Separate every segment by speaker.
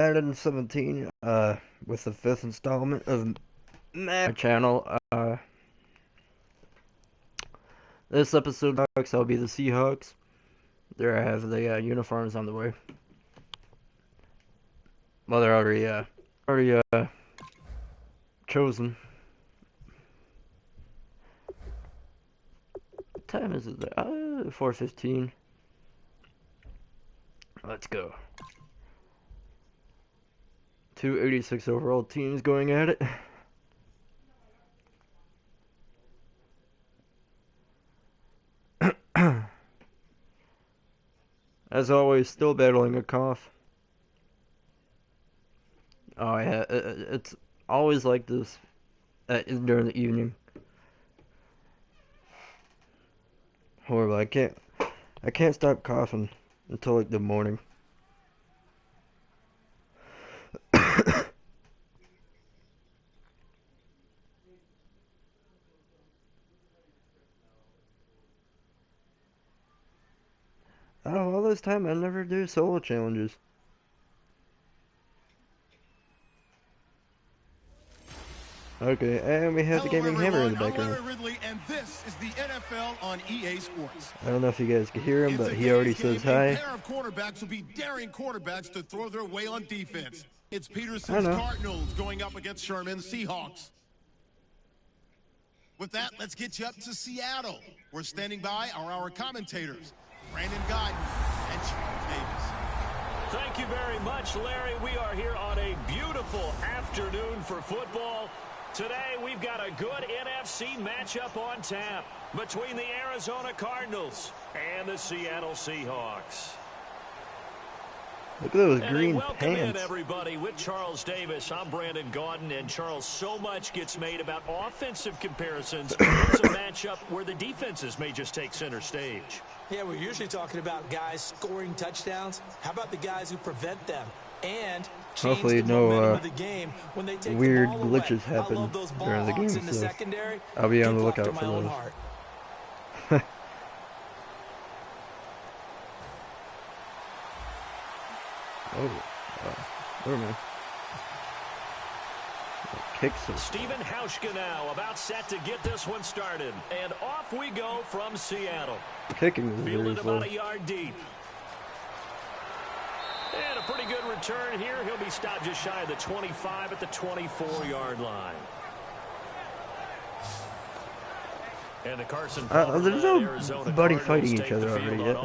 Speaker 1: Madden 17, with the fifth installment of my channel. This episode, I'll be the Seahawks. There I have the uniforms on the way. Well, they're already chosen. What time is it there? 4:15. Let's go. 286 overall teams going at it. As always, still battling a cough. Oh yeah, it's always like this during the evening. Horrible. I can't stop coughing until like the morning. Oh, all this time I never do solo challenges. Okay, and we have the Gaming Hammer in the background.
Speaker 2: I'm Larry Ridley, and this is the NFL on EA Sports.
Speaker 1: I don't know if you guys can hear him, but he already says hi.
Speaker 2: A pair of quarterbacks will be daring quarterbacks to throw their way on defense. It's Peterson's Cardinals going up against Sherman's Seahawks. With that, let's get you up to Seattle. We're standing by our commentators, Brandon Guyton and Charles Davis.
Speaker 3: Thank you very much, Larry. We are here on a beautiful afternoon for football. Today, we've got a good NFC matchup on tap between the Arizona Cardinals and the Seattle Seahawks.
Speaker 1: Look at those green
Speaker 3: welcome
Speaker 1: pants.
Speaker 3: In, everybody, with Charles Davis. I'm Brandon Gauden, and Charles, so much gets made about offensive comparisons. It's a matchup where the defenses may just take center stage.
Speaker 4: Yeah, we're usually talking about guys scoring touchdowns. How about the guys who prevent them? And
Speaker 1: hopefully no weird glitches happen during the game, so I'll be on the lookout for those. Never mind. Kicks him.
Speaker 3: Stephen Hauschka now about set to get this one started. And off we go from Seattle.
Speaker 1: Kicking is
Speaker 3: fielded
Speaker 1: very slow.
Speaker 3: About a yard deep. And a pretty good return here. He'll be stopped just shy of the 25 at the 24-yard line. And the Carson
Speaker 1: there's no buddy fighting each other already yet.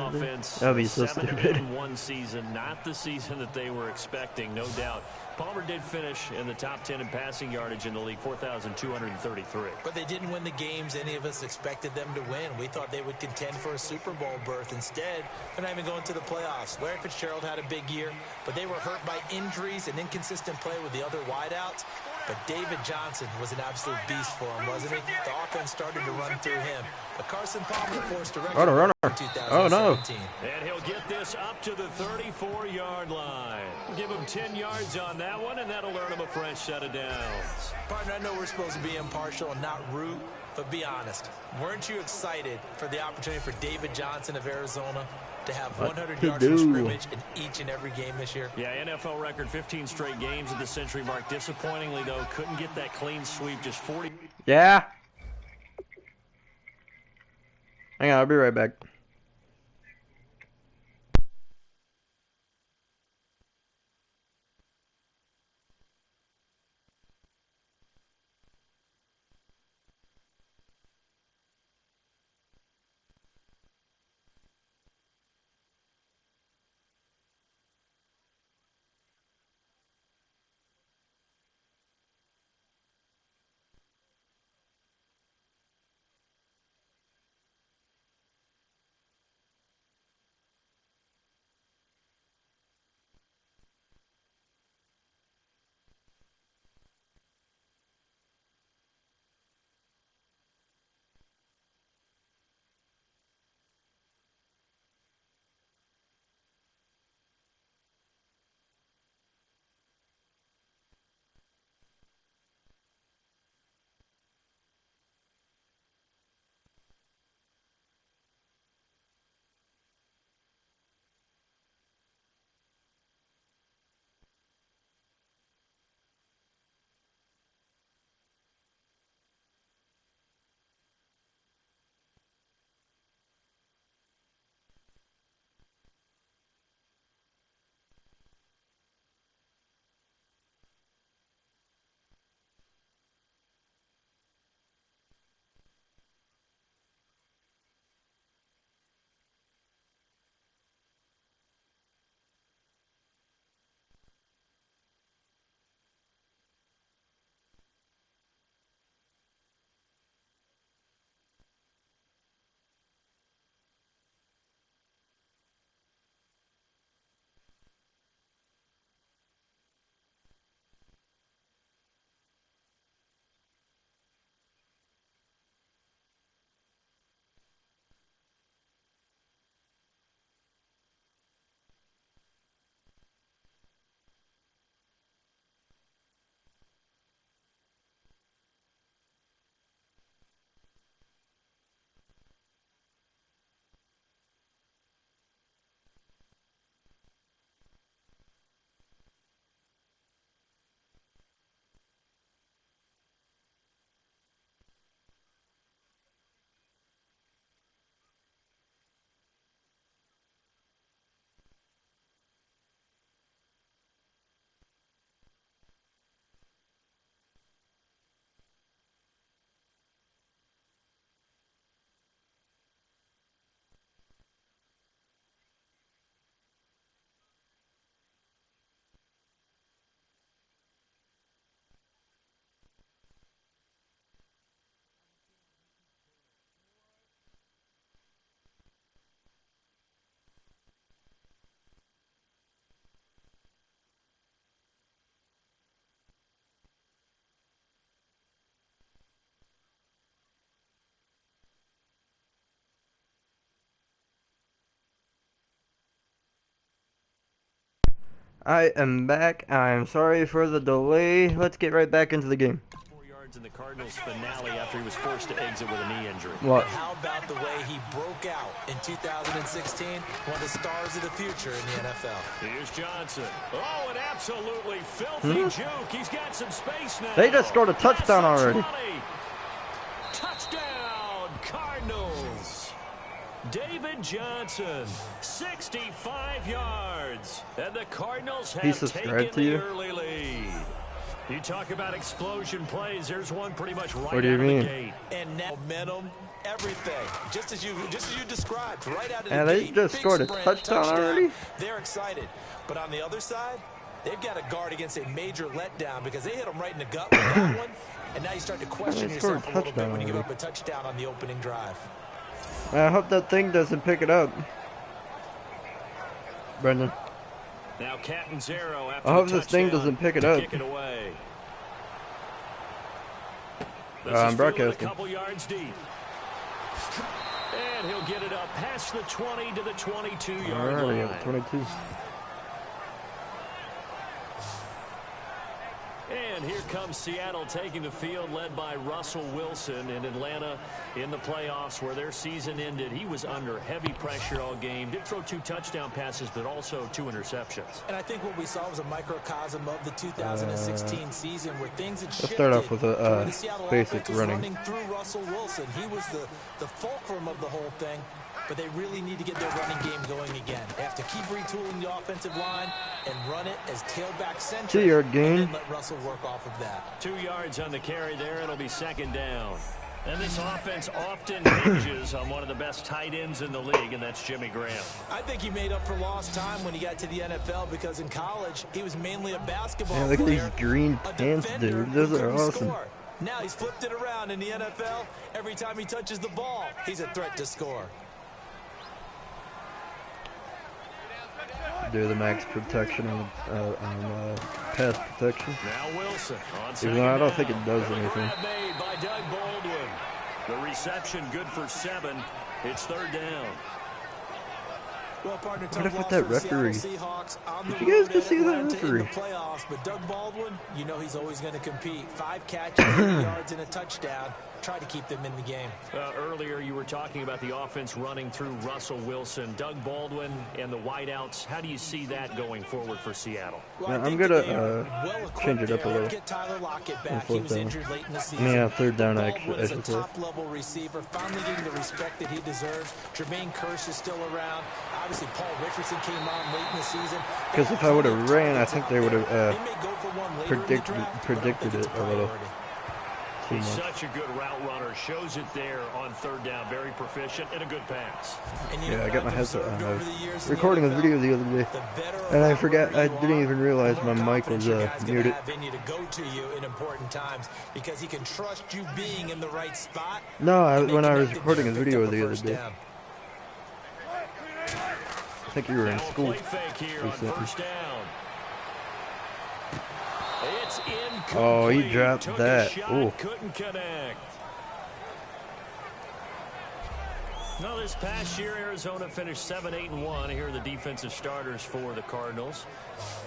Speaker 1: That'd be so stupid.
Speaker 3: 7-1 season, not the season that they were expecting, no doubt. Palmer did finish in the top 10 in passing yardage in the league, 4,233.
Speaker 4: But they didn't win the games any of us expected them to win. We thought they would contend for a Super Bowl berth. Instead, they're not even going to the playoffs. Larry Fitzgerald had a big year, but they were hurt by injuries and inconsistent play with the other wideouts. But David Johnson was an absolute beast for him, wasn't he? The offense started to run through him. But Carson Palmer forced direction
Speaker 1: runner.
Speaker 4: in 2017.
Speaker 1: Oh, no.
Speaker 3: And he'll get this up to the 34-yard line. Give him 10 yards on that one, and that'll earn him a fresh set of downs.
Speaker 4: Partner, I know we're supposed to be impartial and not root, but be honest. Weren't you excited for the opportunity for David Johnson of Arizona to have 100 yards from scrimmage in each and every game this year?
Speaker 3: Yeah, NFL record 15 straight games at the century mark. Disappointingly, though, couldn't get that clean sweep, just 40.
Speaker 1: Yeah. Hang on, I'll be right back. I am back. I'm sorry for the delay. Let's get right back into the game.
Speaker 3: 4 yards in the Cardinals finale after he was forced to exit with a knee injury.
Speaker 1: What?
Speaker 4: But how about the way he broke out in 2016? One of the stars of the future in the NFL.
Speaker 3: Here's Johnson. Oh, an absolutely filthy juke. He's got some space now.
Speaker 1: They just scored a touchdown already.
Speaker 3: Touchdown, Cardinals. David Johnson, 65 yards. And the Cardinals have taken the early lead. You talk about explosion plays. There's one pretty much right out of the gate.
Speaker 4: And now momentum, everything. Just as you described, right out of the gate.
Speaker 1: And they just scored a touchdown already?
Speaker 4: They're excited. But on the other side, they've got to guard against a major letdown because they hit them right in the gut with that one. And now you start to question yourself a little bit when you give up a touchdown on the opening drive.
Speaker 1: I hope that thing doesn't pick it up. Brendan.
Speaker 3: Now Catanzaro after
Speaker 1: I hope this thing doesn't pick it up.
Speaker 3: Kick it away.
Speaker 1: I'm broadcasting.
Speaker 3: A couple yards deep. And he'll get it up past the 20 to the 22-yard line.
Speaker 1: 22.
Speaker 3: And here comes Seattle taking the field, led by Russell Wilson. In Atlanta in the playoffs where their season ended, he was under heavy pressure all game. Did throw 2 touchdown passes, but also 2 interceptions.
Speaker 4: And I think what we saw was a microcosm of the 2016 season where things had shifted.
Speaker 1: Let's start off with a basic running
Speaker 4: through Russell Wilson. He was the fulcrum of the whole thing. But they really need to get their running game going again. They have to keep retooling the offensive line and run it as tailback-centric.
Speaker 1: 2-yard gain.
Speaker 4: And let Russell work off of that.
Speaker 3: 2 yards on the carry there. It'll be second down. And this offense often hinges on one of the best tight ends in the league, and that's Jimmy Graham.
Speaker 4: I think he made up for lost time when he got to the NFL because in college, he was mainly a basketball
Speaker 1: player. Look at these green pants, dude. Those are awesome.
Speaker 4: Now he's flipped it around in the NFL. Every time he touches the ball, he's a threat to score.
Speaker 1: Do the max protection on pass protection.
Speaker 3: Now Wilson on
Speaker 1: even though I don't think it does anything.
Speaker 3: Made by Doug Baldwin. The reception good for 7. It's third down.
Speaker 4: Well, partner,
Speaker 1: what about that referee? Did you guys just see that referee?
Speaker 4: Playoffs, but Doug Baldwin, you know he's always going to compete. 5 catches, 8 yards, and a touchdown. Try to keep them in the game.
Speaker 3: Earlier, you were talking about the offense running through Russell Wilson, Doug Baldwin, and the wideouts. How do you see that going forward for Seattle?
Speaker 1: Well, I'm going to change it up a little.
Speaker 4: Get Tyler Lockett back. He was injured late in the season.
Speaker 1: Yeah, third down, actually.
Speaker 4: Baldwin is a top-level receiver, finally getting the respect that he deserves. Jermaine Kearse is still around. Obviously, Paul Richardson came on late in the season.
Speaker 1: Because if I would have ran, I think they would have predicted it a little.
Speaker 3: He's such a good route runner. Shows it there on third down. Very proficient and a good pass.
Speaker 1: Yeah, I got my headset on. I was recording a video the other day, and I forgot. I didn't even realize my mic was muted. No, when I was recording a video the other day. I think you were in school. Oh, he dropped that. Oh.
Speaker 3: Couldn't connect. No, this past year, Arizona finished 7-8-1. Here are the defensive starters for the Cardinals.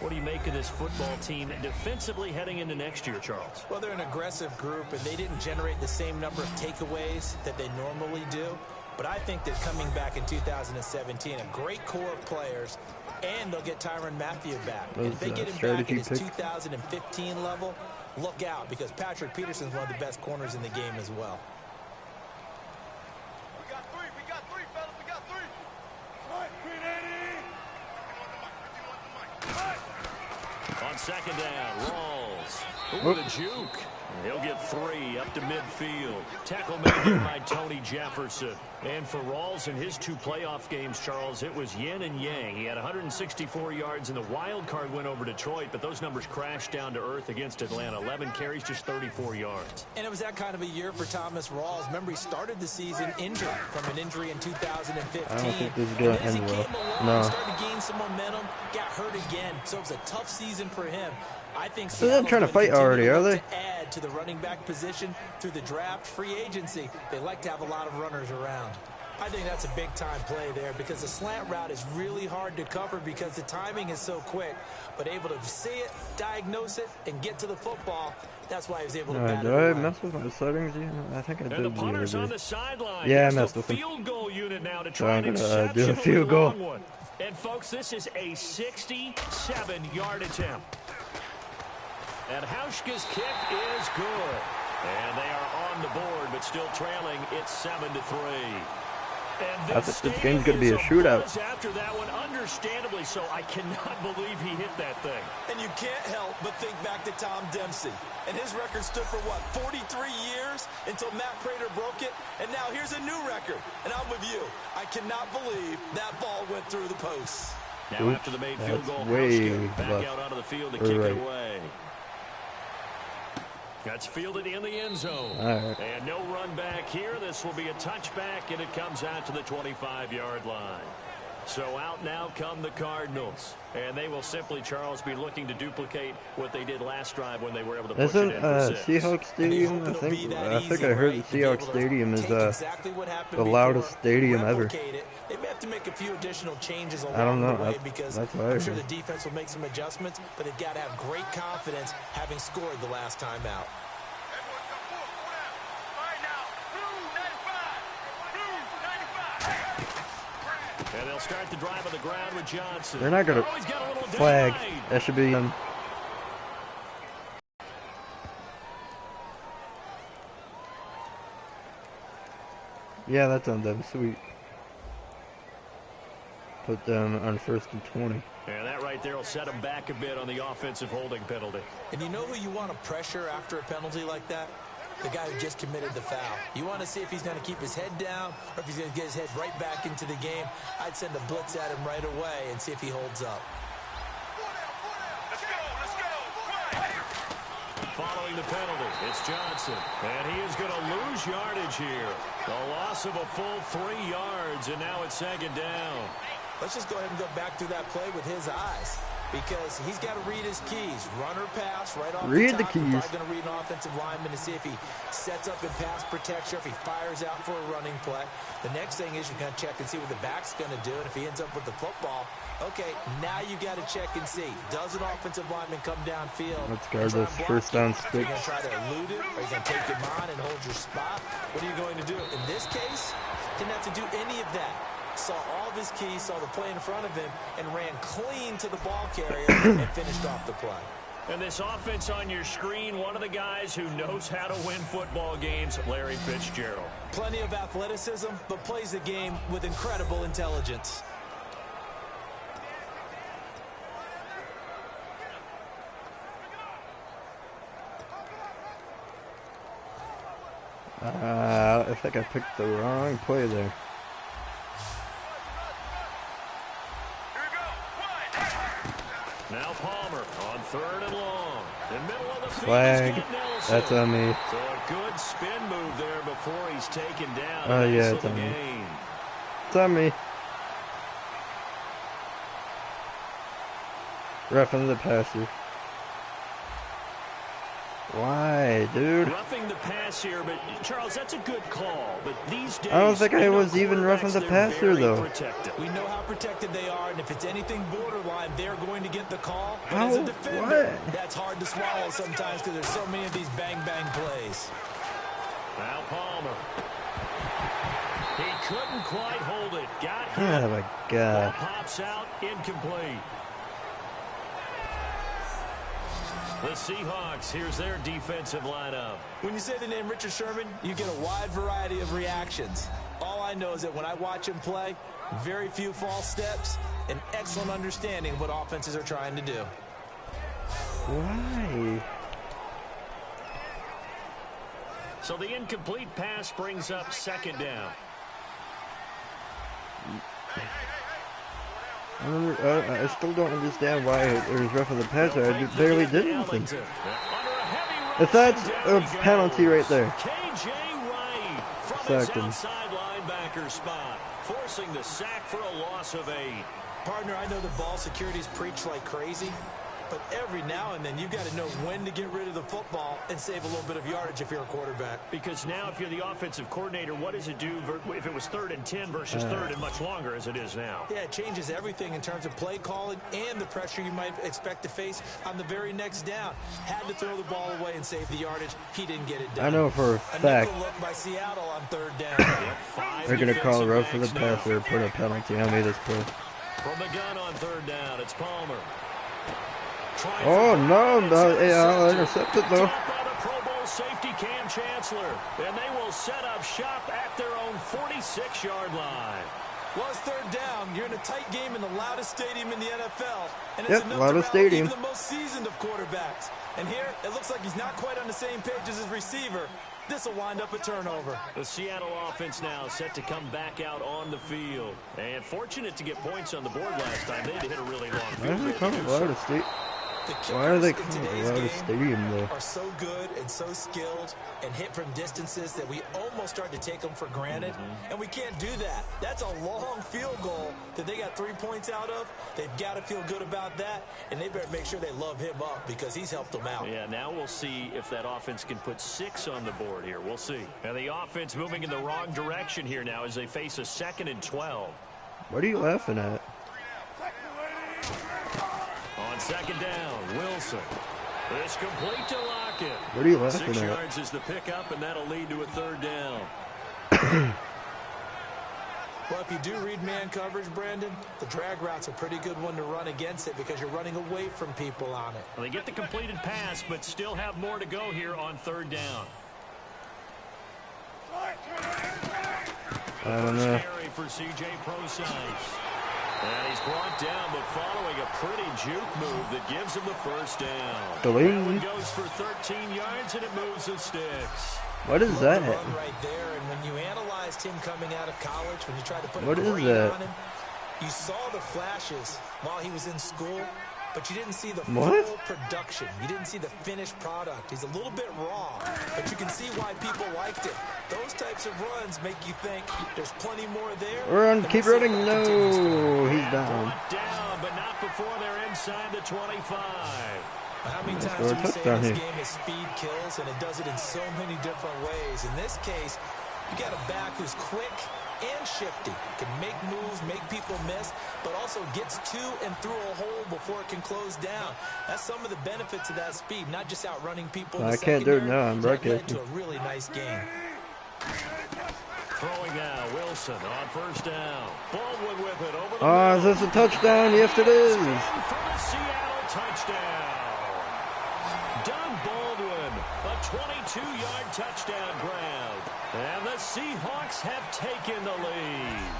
Speaker 3: What do you make of this football team defensively heading into next year, Charles?
Speaker 4: Well, they're an aggressive group, and they didn't generate the same number of takeaways that they normally do. But I think that coming back in 2017, a great core of players, and they'll get Tyrann Mathieu back. And if they get him back at his 2015 level, look out, because Patrick Peterson's one of the best corners in the game as well.
Speaker 2: We got three, fellas, we got 3.
Speaker 3: On second down, Rawls with a juke. He'll get 3 up to midfield. Tackle made here by Tony Jefferson. And for Rawls in his 2 playoff games, Charles, it was yin and yang. He had 164 yards in the wild card win over Detroit, but those numbers crashed down to earth against Atlanta. 11 carries, just 34 yards.
Speaker 4: And it was that kind of a year for Thomas Rawls. Remember, he started the season injured from an injury in 2015.
Speaker 1: I don't think this is going to end well.
Speaker 4: No. He started to gain some momentum, got hurt again. So it was a tough season for him. I think
Speaker 1: they're not trying to fight already, are they?
Speaker 4: To add to the running back position through the draft, free agency. They like to have a lot of runners around. I think that's a big-time play there because the slant route is really hard to cover because the timing is so quick. But able to see it, diagnose it, and get to the football, that's why he was able to bat it away.
Speaker 1: Did I mess with my settings? Yeah, I think I did.
Speaker 3: And the punter's on the sideline.
Speaker 1: Yeah, I messed with him.
Speaker 3: Field goal unit now to
Speaker 1: So
Speaker 3: try
Speaker 1: I'm
Speaker 3: an
Speaker 1: going to do a
Speaker 3: exceptionally
Speaker 1: field goal.
Speaker 3: long one. And, folks, this is a 67-yard attempt. And Hauschka's kick is good. And they are on the board, but still trailing. It's 7-3. And
Speaker 1: I think this game's going to be a shootout.
Speaker 3: After that one, understandably so. I cannot believe he hit that thing.
Speaker 4: And you can't help but think back to Tom Dempsey. And his record stood for, what, 43 years until Matt Prater broke it? And now here's a new record. And I'm with you. I cannot believe that ball went through the posts.
Speaker 3: Now after the made field goal,
Speaker 1: way
Speaker 3: back out onto the field to kick it away. That's fielded in the end zone.
Speaker 1: Right.
Speaker 3: And no run back here. This will be a touchback, and it comes out to the 25-yard line. So out now come the Cardinals. And they will simply, Charles, be looking to duplicate what they did last drive when they were able to push it in for 6.
Speaker 1: Seahawks Stadium, I think I heard the Seahawks Stadium is the loudest stadium ever.
Speaker 4: They may have to make a few additional changes
Speaker 1: I don't know.
Speaker 4: the way because
Speaker 1: that's what I
Speaker 4: I'm sure
Speaker 1: heard.
Speaker 4: the defense will make some adjustments, but they've got to have great confidence having scored the last time out.
Speaker 3: And they'll start the drive on the ground with Johnson.
Speaker 1: They're not going to flag. That should be Yeah, that's on them. Sweet. Put them on 1st and 20.
Speaker 3: And that right there will set them back a bit on the offensive holding penalty.
Speaker 4: And you know who you want to pressure after a penalty like that? The guy who just committed the foul. You want to see if he's going to keep his head down or if he's going to get his head right back into the game. I'd send a blitz at him right away and see if he holds up.
Speaker 3: Following the penalty, it's Johnson. And he is going to lose yardage here. A loss of a full 3 yards, and now it's 2nd down.
Speaker 4: Let's just go ahead and go back through that play with his eyes. Because he's got to read his keys. Run or pass right off
Speaker 1: the
Speaker 4: top.
Speaker 1: keys.
Speaker 4: He's probably going to read an offensive lineman to see if he sets up in pass protection, if he fires out for a running play. The next thing is you're going to check and see what the back's going to do. And if he ends up with the football, okay, now you got to check and see. Does an offensive lineman come downfield?
Speaker 1: Let's guard this first down
Speaker 4: Are
Speaker 1: stick.
Speaker 4: you going to try to elude it? Are you going to take him on and hold your spot? What are you going to do? In this case, didn't have to do any of that. Saw all of his keys, saw the play in front of him, and ran clean to the ball carrier and finished off the play.
Speaker 3: And this offense on your screen, one of the guys who knows how to win football games, Larry Fitzgerald.
Speaker 4: Plenty of athleticism, but plays the game with incredible intelligence.
Speaker 1: I think I picked the wrong play there.
Speaker 3: Now Palmer on 3rd and long. In middle of the field,
Speaker 1: Flag. That's on me.
Speaker 3: So a good spin move there before he's taken down.
Speaker 1: Oh, yeah, it's on me. It's on me. Roughing the passer. Why, dude?
Speaker 3: Roughing the pass here, but Charles, that's a good call. But these days,
Speaker 1: I don't think I was even roughing the passer, though.
Speaker 3: Protected.
Speaker 4: We know how protected they are, and if it's anything borderline, they're going to get the call. But
Speaker 1: How?
Speaker 4: as a defender,
Speaker 1: What?
Speaker 4: that's hard to swallow sometimes because there's so many of these bang-bang plays.
Speaker 3: Now Palmer. He couldn't quite hold it. Got hit.
Speaker 1: Oh, my God.
Speaker 3: Pops out, incomplete. The Seahawks, here's their defensive lineup.
Speaker 4: When you say the name Richard Sherman, you get a wide variety of reactions. All I know is that when I watch him play, very few false steps, and excellent understanding of what offenses are trying to do.
Speaker 1: Why?
Speaker 3: So the incomplete pass brings up 2nd down.
Speaker 1: I still don't understand why there's roughing the passer. I barely did anything. If that's a penalty right there.
Speaker 3: KJ Wright from his outside linebacker spot, forcing the sack for a loss of 8.
Speaker 4: Partner, I know the ball security's preached like crazy, but every now and then you've got to know when to get rid of the football and save a little bit of yardage if you're a quarterback.
Speaker 3: Because now if you're the offensive coordinator, what does it do if it was 3rd and 10 versus 3rd and much longer as it is now?
Speaker 4: Yeah, it changes everything in terms of play calling and the pressure you might expect to face on the very next down. Had to throw the ball away and save the yardage. He didn't get it done.
Speaker 1: I know for a fact
Speaker 4: look by Seattle on 3rd down.
Speaker 1: they're going to call rough for the passer or put a penalty on me this play.
Speaker 3: From the gun on 3rd down, it's Palmer.
Speaker 1: Oh, no, I'll intercept it, though.
Speaker 3: By the Pro Bowl safety Cam Chancellor, and they will set up shop at their own 46-yard line.
Speaker 4: Well, it's 3rd down. You're in a tight game in the loudest stadium in the NFL. And it's enough
Speaker 1: loudest
Speaker 4: to rally
Speaker 1: stadium.
Speaker 4: even the most seasoned of quarterbacks. And here, it looks like he's not quite on the same page as his receiver. This will wind up a turnover.
Speaker 3: The Seattle offense now set to come back out on the field. And fortunate to get points on the board last time. They had to hit a really long field goal.
Speaker 1: Why are they calling it loudest stadium, though?
Speaker 4: Are so good and so skilled and hit from distances that we almost start to take them for granted. And we can't do that. That's a long field goal that they got 3 points out of. They've got to feel good about that, and they better make sure they love him up because he's helped them out.
Speaker 3: Yeah, now we'll see if that offense can put 6 on the board here. We'll see. And the offense moving in the wrong direction here now as they face a 2nd and 12.
Speaker 1: What are you laughing at?
Speaker 3: On 2nd down, Wilson. It's complete to Lockett.
Speaker 1: What are you laughing
Speaker 3: 6
Speaker 1: at?
Speaker 3: yards is the pickup, and that'll lead to a 3rd down.
Speaker 4: Well, if you do read man coverage, Brandon, the drag route's a pretty good one to run against it because you're running away from people on it.
Speaker 3: Well, they get the completed pass, but still have more to go here on 3rd down.
Speaker 1: I don't know.
Speaker 3: Scary for C.J. Prosise. And he's brought down, but following a pretty juke move that gives him the 1st down. That one goes for 13 yards, and it moves the sticks.
Speaker 1: What is that?
Speaker 4: Right there, and when you analyzed him coming out of college, when you tried to put
Speaker 1: what
Speaker 4: a
Speaker 1: is
Speaker 4: grade
Speaker 1: that?
Speaker 4: on him, you saw the flashes while he was in school, but you didn't see the
Speaker 1: what?
Speaker 4: full production. You didn't see the finished product. He's a little bit raw, but you can see why people liked it. Those types of runs make you think there's plenty more there.
Speaker 1: Run, keep running. No, he's down.
Speaker 3: Down, but not before they're inside the 25.
Speaker 4: How many times do we say in this game is speed kills, and it does it in so many different ways. In this case, you got a back who's quick and shifty, can make moves, make people miss, but also gets to and through a hole before it can close down. That's some of the benefits of that speed, not just outrunning people.
Speaker 1: I can't do it now. I'm broadcasting.
Speaker 4: To a really nice game.
Speaker 3: Throwing now, Wilson on 1st down. Baldwin with it over the
Speaker 1: middle. Is this a touchdown? Yes, it is.
Speaker 3: For the Seattle touchdown. Doug Baldwin, a 22-yard touchdown grab. And the Seahawks have taken the lead.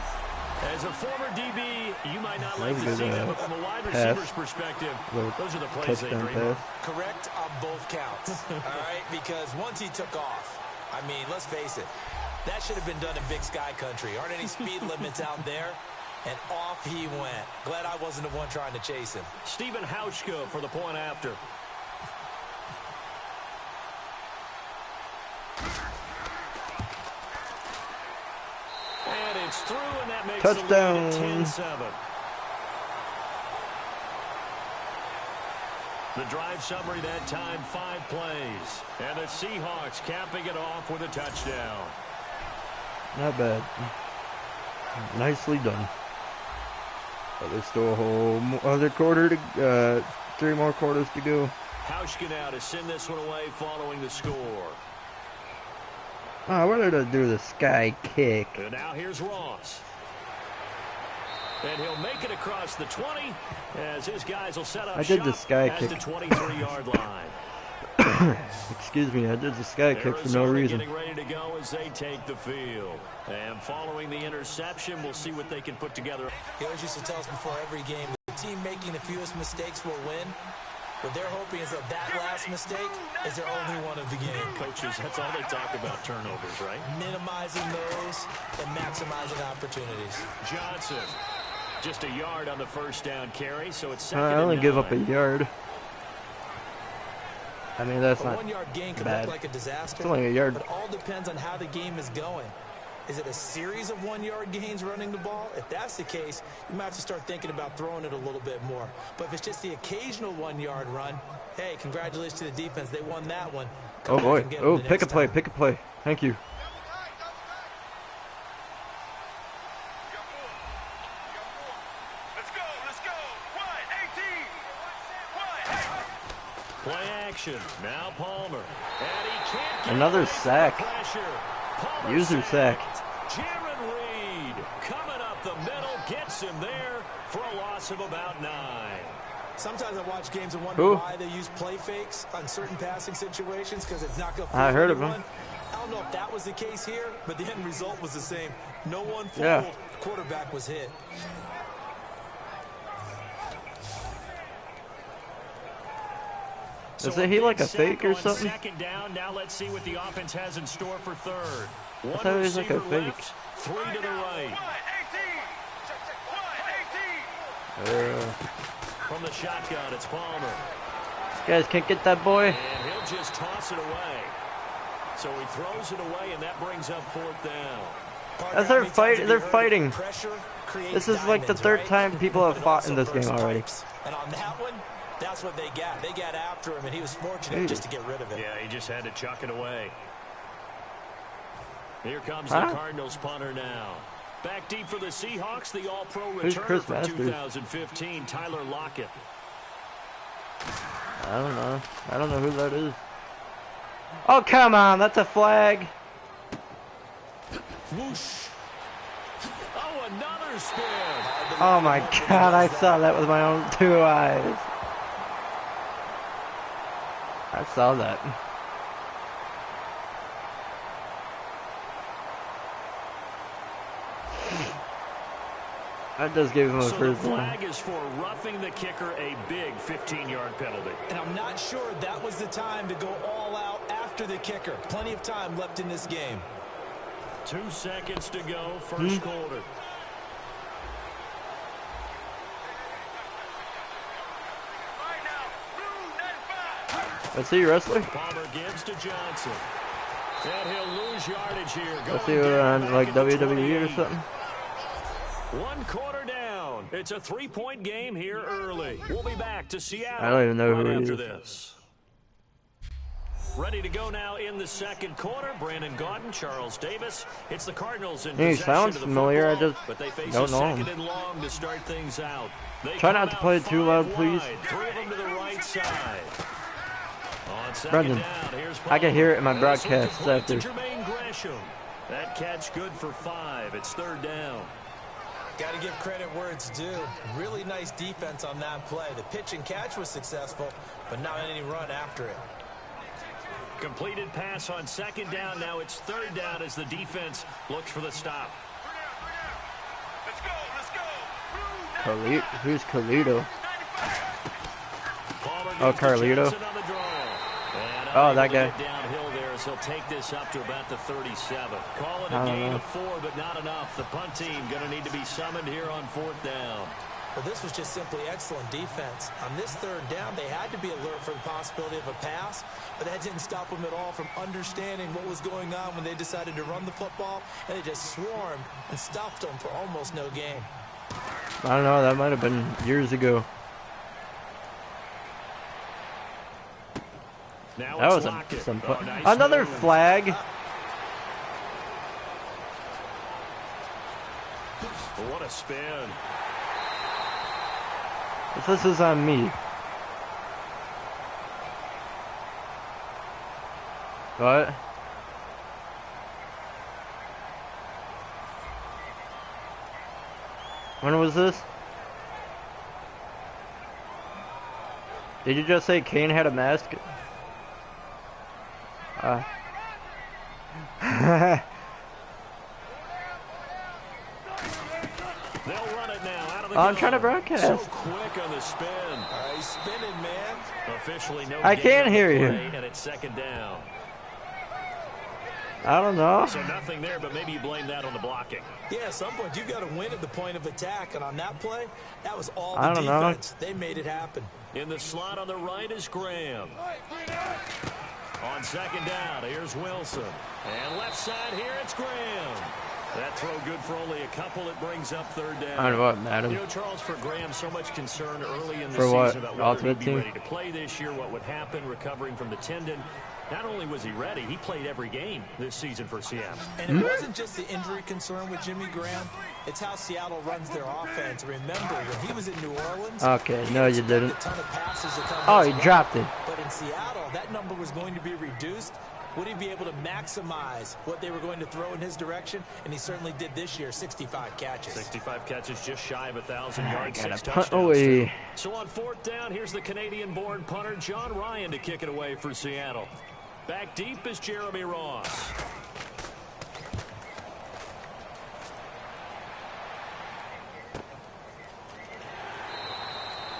Speaker 3: As a former DB, you might not like to see that, but from a wide receiver's perspective, those are the plays they dream of.
Speaker 4: Correct on both counts, all right? Because once he took off, I mean, let's face it, that should have been done in Big Sky Country. Aren't any speed limits out there? And off he went. Glad I wasn't the one trying to chase him.
Speaker 3: Stephen Hauschka for the point after. And it's through, and that makes
Speaker 1: touchdown.
Speaker 3: The lead 10-7. The drive summary that time, 5 plays. And the Seahawks capping it off with a touchdown.
Speaker 1: Not bad. Nicely done. But there's still a whole other quarter to 3 more quarters to go.
Speaker 3: Hauschka now to send this one away following the score.
Speaker 1: I wanted to do the sky kick.
Speaker 3: And now here's Ross. And he'll make it across the 20 as his guys will set up
Speaker 1: I did the sky kick.
Speaker 3: the 23-yard line.
Speaker 1: Excuse me, I did the sky kick for no reason.
Speaker 3: Getting ready to go as they take the field. And following the interception, we'll see what they can put together.
Speaker 4: He always used to tell us before every game, the team making the fewest mistakes will win. What they're hoping is that last mistake is their only one of the game.
Speaker 3: Coaches, that's all they talk about, turnovers, right?
Speaker 4: Minimizing those and maximizing opportunities.
Speaker 3: Johnson, just a yard on the 1st down carry, so it's 2nd and 9.
Speaker 1: I only give up a yard. I mean, that's not
Speaker 4: 1 yard gain could
Speaker 1: bad.
Speaker 4: look like a disaster.
Speaker 1: It's only a yard.
Speaker 4: But it all depends on how the game is going. Is it a series of 1-yard gains running the ball? If that's the case, you might have to start thinking about throwing it a little bit more. But if it's just the occasional 1-yard run, hey, congratulations to the defense. They won that one.
Speaker 1: Oh, boy. Oh, pick a play. Pick a play. Thank you.
Speaker 3: Play action. Now Palmer. And he can't get
Speaker 1: another sack. User sack.
Speaker 3: Jaron Reed coming up the middle, gets him there for a loss of about 9.
Speaker 4: Sometimes I watch games and wonder why they use play fakes on certain passing situations because it's not going to.
Speaker 1: I heard of him.
Speaker 4: I don't know if that was the case here, but the end result was the same. No one fooled.
Speaker 1: Yeah.
Speaker 4: The quarterback was hit.
Speaker 1: Isn't he like a fake or something?
Speaker 3: Second down. Now let's see what the offense has in store for third.
Speaker 1: I thought he was like a fake.
Speaker 3: Left, 3 to the right. From the shotgun, it's Palmer.
Speaker 1: These guys can't get that boy.
Speaker 3: And he'll just toss it away. So he throws it away, and that brings up 4th down.
Speaker 1: As they're fighting. This is like the third time people have fought in this game already.
Speaker 4: And on that one, that's what they got. They got after him, and he was fortunate just to get rid of it.
Speaker 3: Yeah, he just had to chuck it away. Here comes the Cardinals punter now. Back deep for the Seahawks, the All-Pro return for 2015, Tyler Lockett.
Speaker 1: I don't know. I don't know who that is. Oh, come on. That's a flag.
Speaker 3: Whoosh. Oh, another spin.
Speaker 1: Oh, my God. I saw that with my own 2 eyes. I saw that. That does give him a first down.
Speaker 3: So the flag is for roughing the kicker, a big 15-yard penalty.
Speaker 4: And I'm not sure that was the time to go all out after the kicker. Plenty of time left in this game.
Speaker 3: 2 seconds to go, first quarter.
Speaker 1: Let's see, wrestler.
Speaker 3: Palmer gives to Johnson. And he'll lose yardage here.
Speaker 1: Let's see, on like WWE or something.
Speaker 3: 1 quarter down. It's a 3-point game here early. We'll be back to Seattle.
Speaker 1: I don't even know
Speaker 3: right
Speaker 1: who he
Speaker 3: after
Speaker 1: is.
Speaker 3: this. Ready to go now in the second quarter. Brandon Gaudin, Charles Davis. It's the Cardinals in
Speaker 1: He
Speaker 3: possession
Speaker 1: sounds
Speaker 3: of the
Speaker 1: familiar.
Speaker 3: football,
Speaker 1: I just
Speaker 3: but they face
Speaker 1: don't
Speaker 3: a
Speaker 1: know
Speaker 3: second
Speaker 1: him.
Speaker 3: and long to start things out. They
Speaker 1: Try
Speaker 3: come
Speaker 1: not to
Speaker 3: out
Speaker 1: play it too
Speaker 3: 5
Speaker 1: loud, please.
Speaker 3: wide. 3 of them to the right side. On second
Speaker 1: Brendan,
Speaker 3: down, here's
Speaker 1: I can hear it in my
Speaker 3: Palmer.
Speaker 1: broadcast
Speaker 3: This one's
Speaker 1: after.
Speaker 3: to Jermaine Gresham. That catch good for 5. It's 3rd down.
Speaker 4: Got to give credit where it's due. Really nice defense on that play. The pitch and catch was successful, but not any run after it.
Speaker 3: Completed pass on second down. Now it's 3rd down as the defense looks for the stop.
Speaker 1: Who's Carlito?
Speaker 3: Oh,
Speaker 1: Carlito. Oh, that guy.
Speaker 3: Downhill there as he'll take this up to about the 37. Call it a gain of 4, but not enough. The punt team going to need to be summoned here on 4th down.
Speaker 4: Well, this was just simply excellent defense. On this 3rd down, they had to be alert for the possibility of a pass, but that didn't stop them at all from understanding what was going on when they decided to run the football, and they just swarmed and stuffed them for almost no gain.
Speaker 1: I don't know. That might have been years ago.
Speaker 3: Now
Speaker 1: That was some fun. Nice another move. Flag.
Speaker 3: What a spin.
Speaker 1: This is on me. What? When was this? Did you just say Kane had a mask?
Speaker 3: They'll run it now out of the
Speaker 1: I'm trying to broadcast.
Speaker 3: So quick on the spin.
Speaker 4: He's spinning, man.
Speaker 3: Officially no
Speaker 1: I can't hear you.
Speaker 3: And it's 2nd down.
Speaker 1: I don't know.
Speaker 3: So nothing there, but maybe you blame that on the blocking.
Speaker 4: Yeah, at some point you've got to win at the point of attack, and on that play, that was all the
Speaker 1: I don't
Speaker 4: defense.
Speaker 1: know.
Speaker 4: They made it happen.
Speaker 3: In the slot on the right is Graham. On 2nd down, here's Wilson. And left side here, it's Graham. That throw good for only a couple. It brings up third down.
Speaker 1: I don't know what, Madden.
Speaker 3: You know, Charles, for Graham, so much concern early in the
Speaker 1: For what?
Speaker 3: season about whether he'd be ready to play this year, what would happen recovering from the tendon. Not only was he ready, he played every game this season for Seattle.
Speaker 4: And it wasn't just the injury concern with Jimmy Graham. It's how Seattle runs their offense. Remember, when he was in New Orleans,
Speaker 1: okay, no, you didn't.
Speaker 4: a ton of passes to come
Speaker 1: Oh, he dropped it.
Speaker 4: But in Seattle, that number was going to be reduced. Would he be able to maximize what they were going to throw in his direction? And he certainly did this year, 65 catches.
Speaker 3: 65 catches, just shy of 1,000 yards, 6
Speaker 1: punt
Speaker 3: touchdowns.
Speaker 1: away.
Speaker 3: So on fourth down, here's the Canadian-born punter, John Ryan, to kick it away for Seattle. Back deep is Jeremy Ross.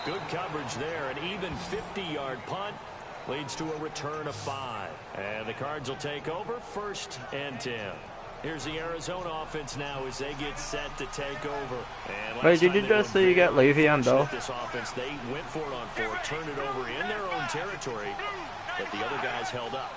Speaker 3: Good coverage there. An even 50-yard punt leads to a return of 5. And the Cards will take over 1st and 10. Here's the Arizona offense now as they get set to take over. And
Speaker 1: wait, did you just say you got Le'Veon Bell?
Speaker 3: This offense, they went for it on 4, turned it over in their own territory, but the other guys held up.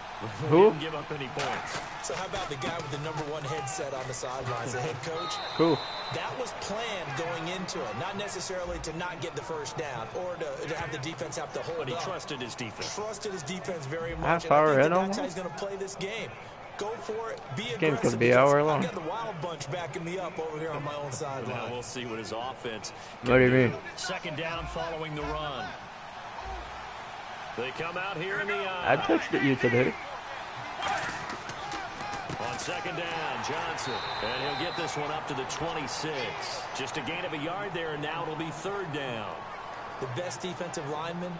Speaker 1: Who?
Speaker 3: Didn't give up any points.
Speaker 4: So how about the guy with the #1 headset on the sidelines, the head coach?
Speaker 1: Cool.
Speaker 4: That was planned going into it, not necessarily to not get the first down or to have the defense have to hold
Speaker 3: But he
Speaker 4: up.
Speaker 3: trusted his defense.
Speaker 4: Trusted his defense very much.
Speaker 1: Half hour in
Speaker 4: that's how
Speaker 1: almost?
Speaker 4: he's going to play this game. Go for it. Be
Speaker 1: This
Speaker 4: aggressive.
Speaker 1: game's going to be an hour long.
Speaker 4: I got the Wild Bunch backing me up over here on my own sideline.
Speaker 3: Now we'll see what his offense
Speaker 1: What do you mean?
Speaker 3: Second down following the run. They come out here in the
Speaker 1: I touched it you today.
Speaker 3: On second down, Johnson. And he'll get this one up to the 26. Just a gain of a yard there, and now it'll be third down.
Speaker 4: The best defensive linemen,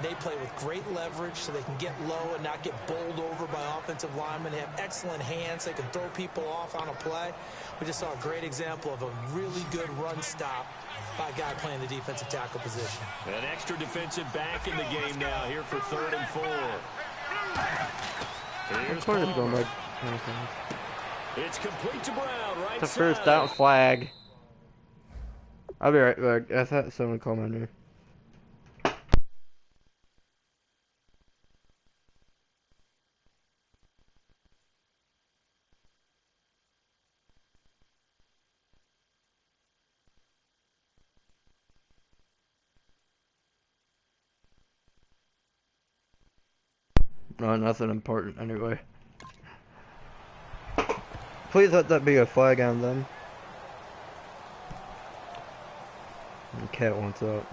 Speaker 4: they play with great leverage so they can get low and not get bowled over by offensive linemen. They have excellent hands. They can throw people off on a play. We just saw a great example of a really good run stop by a guy playing the defensive tackle position.
Speaker 3: An extra defensive back in the game now here for 3rd and 4. Here's Palmer. It's complete to Brown, right
Speaker 1: The
Speaker 3: side.
Speaker 1: first down flag. I'll be right back. I thought someone called my name. No, nothing important anyway. Please let that be a flag on them. And Cat wants out.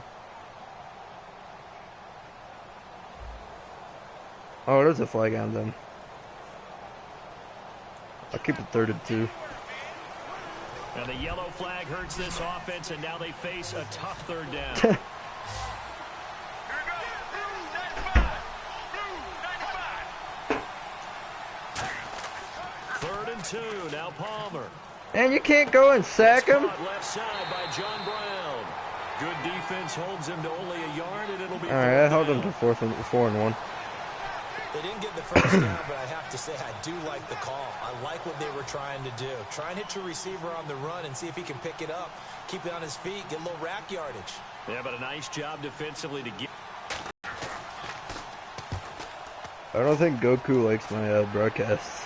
Speaker 1: Oh, there's a flag on them. I'll keep it 3rd and 2.
Speaker 3: And the yellow flag hurts this offense, and now they face a tough 3rd down. 3rd and 2, now Palmer.
Speaker 1: And you can't go and sack him.
Speaker 3: Left side by John Brown. Good defense holds him to only a yard, and it'll be.
Speaker 1: All right, I held him to 4 and 1.
Speaker 4: They didn't get the first down, but I have to say I do like the call. I like what they were trying to do. Try and hit your receiver on the run and see if he can pick it up. Keep it on his feet, get a little rack yardage.
Speaker 3: Yeah, but a nice job defensively to get.
Speaker 1: I don't think Goku likes my broadcasts.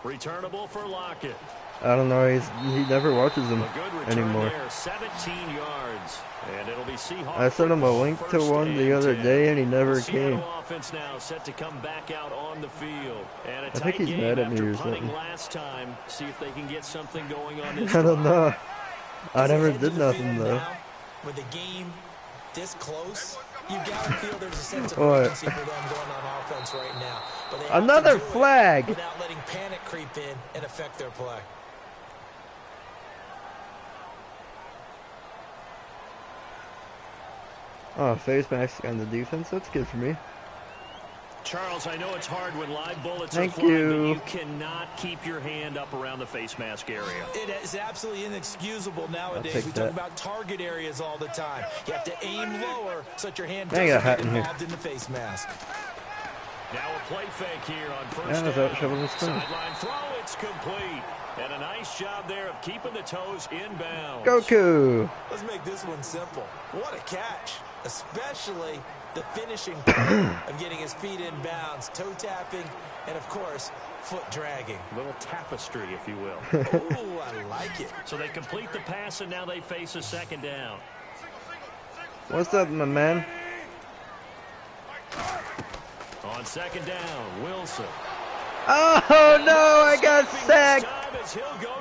Speaker 3: Returnable for Lockett.
Speaker 1: I don't know. He never watches them
Speaker 3: A good return
Speaker 1: anymore.
Speaker 3: there, 17 yards, and it'll be Seahawks.
Speaker 1: I sent him a link to one the other day, and he never came.
Speaker 3: Offense now set to come back out on the field. And a
Speaker 1: I think he's mad at me or something.
Speaker 3: Last time, see if they can get something going on this.
Speaker 1: I don't know. I
Speaker 4: As
Speaker 1: never
Speaker 4: they head to
Speaker 1: did
Speaker 4: the
Speaker 1: nothing
Speaker 4: field
Speaker 1: though.
Speaker 4: now, with the game this close, you gotta feel there's a sense of
Speaker 1: What?
Speaker 4: urgency for them going on offense right now. But they have to
Speaker 1: Another
Speaker 4: do it
Speaker 1: flag.
Speaker 4: without letting panic creep in and affect their play.
Speaker 1: Oh, face mask on the defense. That's good for me.
Speaker 3: Charles, I know it's hard when live bullets
Speaker 1: Thank
Speaker 3: are flying,
Speaker 1: you.
Speaker 3: but you cannot keep your hand up around the face mask area.
Speaker 4: It is absolutely inexcusable nowadays.
Speaker 1: take
Speaker 4: We
Speaker 1: that.
Speaker 4: talk about target areas all the time. You have to aim lower so that your hand
Speaker 1: I got a
Speaker 4: doesn't
Speaker 1: hat
Speaker 4: get
Speaker 1: in here.
Speaker 4: involved in the face mask.
Speaker 3: Now a play fake here on first
Speaker 1: Yeah,
Speaker 3: down.
Speaker 1: without shoveling the stone.
Speaker 3: Sideline throw, it's complete. And a nice job there of keeping the toes inbounds.
Speaker 1: Goku.
Speaker 4: Let's make this one simple. What a catch, especially the finishing part of getting his feet in bounds, toe tapping, and of course, foot dragging.
Speaker 3: A little tapestry, if you will.
Speaker 4: Oh, I like it.
Speaker 3: So they complete the pass, and now they face a second down.
Speaker 1: What's up, my man?
Speaker 3: On second down, Wilson.
Speaker 1: Oh, no, I got sacked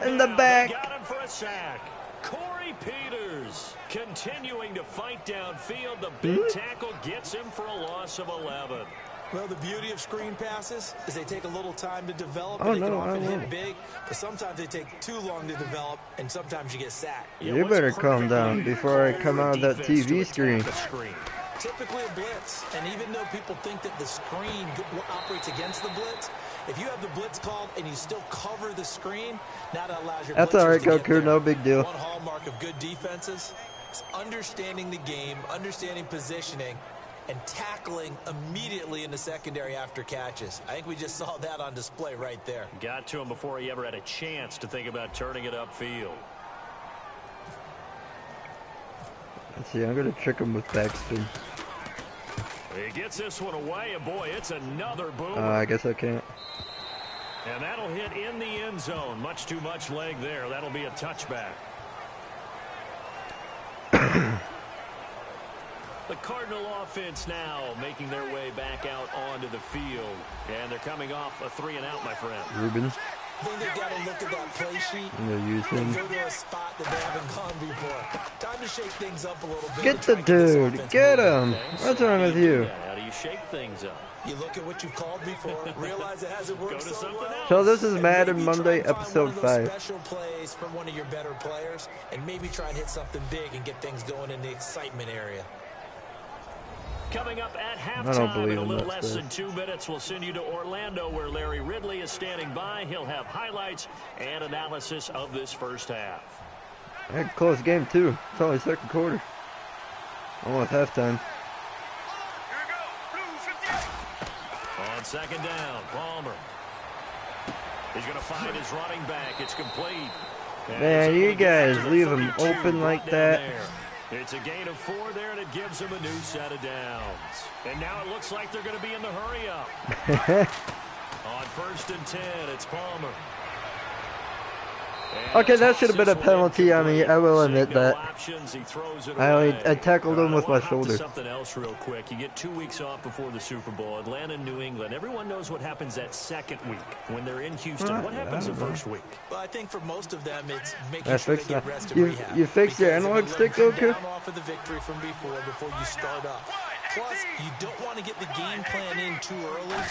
Speaker 1: in the back.
Speaker 3: Got him for a sack. Corey Peters continuing to fight downfield. The big tackle gets him for a loss of 11.
Speaker 4: Well, the beauty of screen passes is they take a little time to develop.
Speaker 1: Oh,
Speaker 4: and they
Speaker 1: no,
Speaker 4: can often
Speaker 1: I
Speaker 4: hit
Speaker 1: won't.
Speaker 4: big, but sometimes they take too long to develop, and sometimes you get sacked.
Speaker 1: You better calm down before I come out of that TV screen.
Speaker 4: Typically a blitz, and even though people think that the screen operates against the blitz, if you have the blitz called and you still cover the screen, now that allows your
Speaker 1: That's
Speaker 4: blitzers
Speaker 1: all right,
Speaker 4: to get
Speaker 1: Goku.
Speaker 4: there.
Speaker 1: No big deal.
Speaker 4: One hallmark of good defenses is understanding the game, understanding positioning, and tackling immediately in the secondary after catches. I think we just saw that on display right there.
Speaker 3: Got to him before he ever had a chance to think about turning it upfield.
Speaker 1: Let's see, I'm going to trick him with backspin.
Speaker 3: He gets this one away, and boy, it's another boomer.
Speaker 1: I guess I can't.
Speaker 3: And that'll hit in the end zone. Much too much leg there. That'll be a touchback. The Cardinal offense now making their way back out onto the field. And they're coming off a 3-and-out, my friend.
Speaker 1: Rubens.
Speaker 4: I think they've got to look at that play sheet
Speaker 1: I'm going to use
Speaker 4: and
Speaker 1: him.
Speaker 4: go to a spot that they haven't gone before. Time to shake things up a little bit.
Speaker 1: Get
Speaker 4: and try
Speaker 1: the
Speaker 4: to this
Speaker 1: dude.
Speaker 4: offense
Speaker 1: Get
Speaker 4: moving.
Speaker 1: him. What's wrong with you?
Speaker 3: How do you shake things up?
Speaker 4: You look at what you've called before, realize it hasn't worked
Speaker 3: Go to
Speaker 4: so
Speaker 3: something
Speaker 4: well.
Speaker 3: else.
Speaker 1: So this is
Speaker 4: And
Speaker 1: Madden
Speaker 4: maybe try
Speaker 1: Monday,
Speaker 4: and find one
Speaker 1: episode
Speaker 4: of those
Speaker 1: 5.
Speaker 4: special plays from one of your better players, and maybe try and hit something big and get things going in the excitement area.
Speaker 3: Coming up at
Speaker 1: I don't
Speaker 3: halftime
Speaker 1: believe
Speaker 3: in a
Speaker 1: him,
Speaker 3: little
Speaker 1: that's
Speaker 3: less
Speaker 1: good.
Speaker 3: than 2 minutes, we'll send you to Orlando where Larry Ridley is standing by. He'll have highlights and analysis of this first half.
Speaker 1: I had a close game, too. It's only second quarter. Almost halftime.
Speaker 3: On second down, Palmer. He's going to find his running back. It's complete. And
Speaker 1: Man,
Speaker 3: he's
Speaker 1: you
Speaker 3: able to get
Speaker 1: guys
Speaker 3: to the
Speaker 1: leave him
Speaker 3: 32,
Speaker 1: open like
Speaker 3: brought down
Speaker 1: that.
Speaker 3: there. It's a gain of 4 there, and it gives him a new set of downs. And now it looks like they're going to be in the hurry-up. On 1st and 10, it's Palmer. And
Speaker 1: Okay, that should have been a
Speaker 3: tosses one
Speaker 1: penalty on me.
Speaker 3: incomplete.
Speaker 1: I will
Speaker 3: Seeing
Speaker 1: admit
Speaker 3: no
Speaker 1: that.
Speaker 3: options, he throws it
Speaker 1: I
Speaker 3: away.
Speaker 1: tackled him with
Speaker 3: I
Speaker 1: my
Speaker 3: want to hop to
Speaker 1: shoulder.
Speaker 3: something else real quick. You get 2 weeks off before the Super Bowl. Atlanta, New England. Everyone knows what happens that second week when they're in Houston. What happens the first week?
Speaker 4: Well, I think for most of them, it's making
Speaker 1: I
Speaker 4: sure they
Speaker 1: fixed
Speaker 4: get
Speaker 1: that.
Speaker 4: rest and
Speaker 1: You-
Speaker 4: rehab.
Speaker 1: you fixed your
Speaker 4: Because if
Speaker 1: analog
Speaker 4: you
Speaker 1: stick,
Speaker 4: let them
Speaker 1: Goku?
Speaker 4: down off of the victory from before you start up. Plus, you don't want to get the game plan in too early.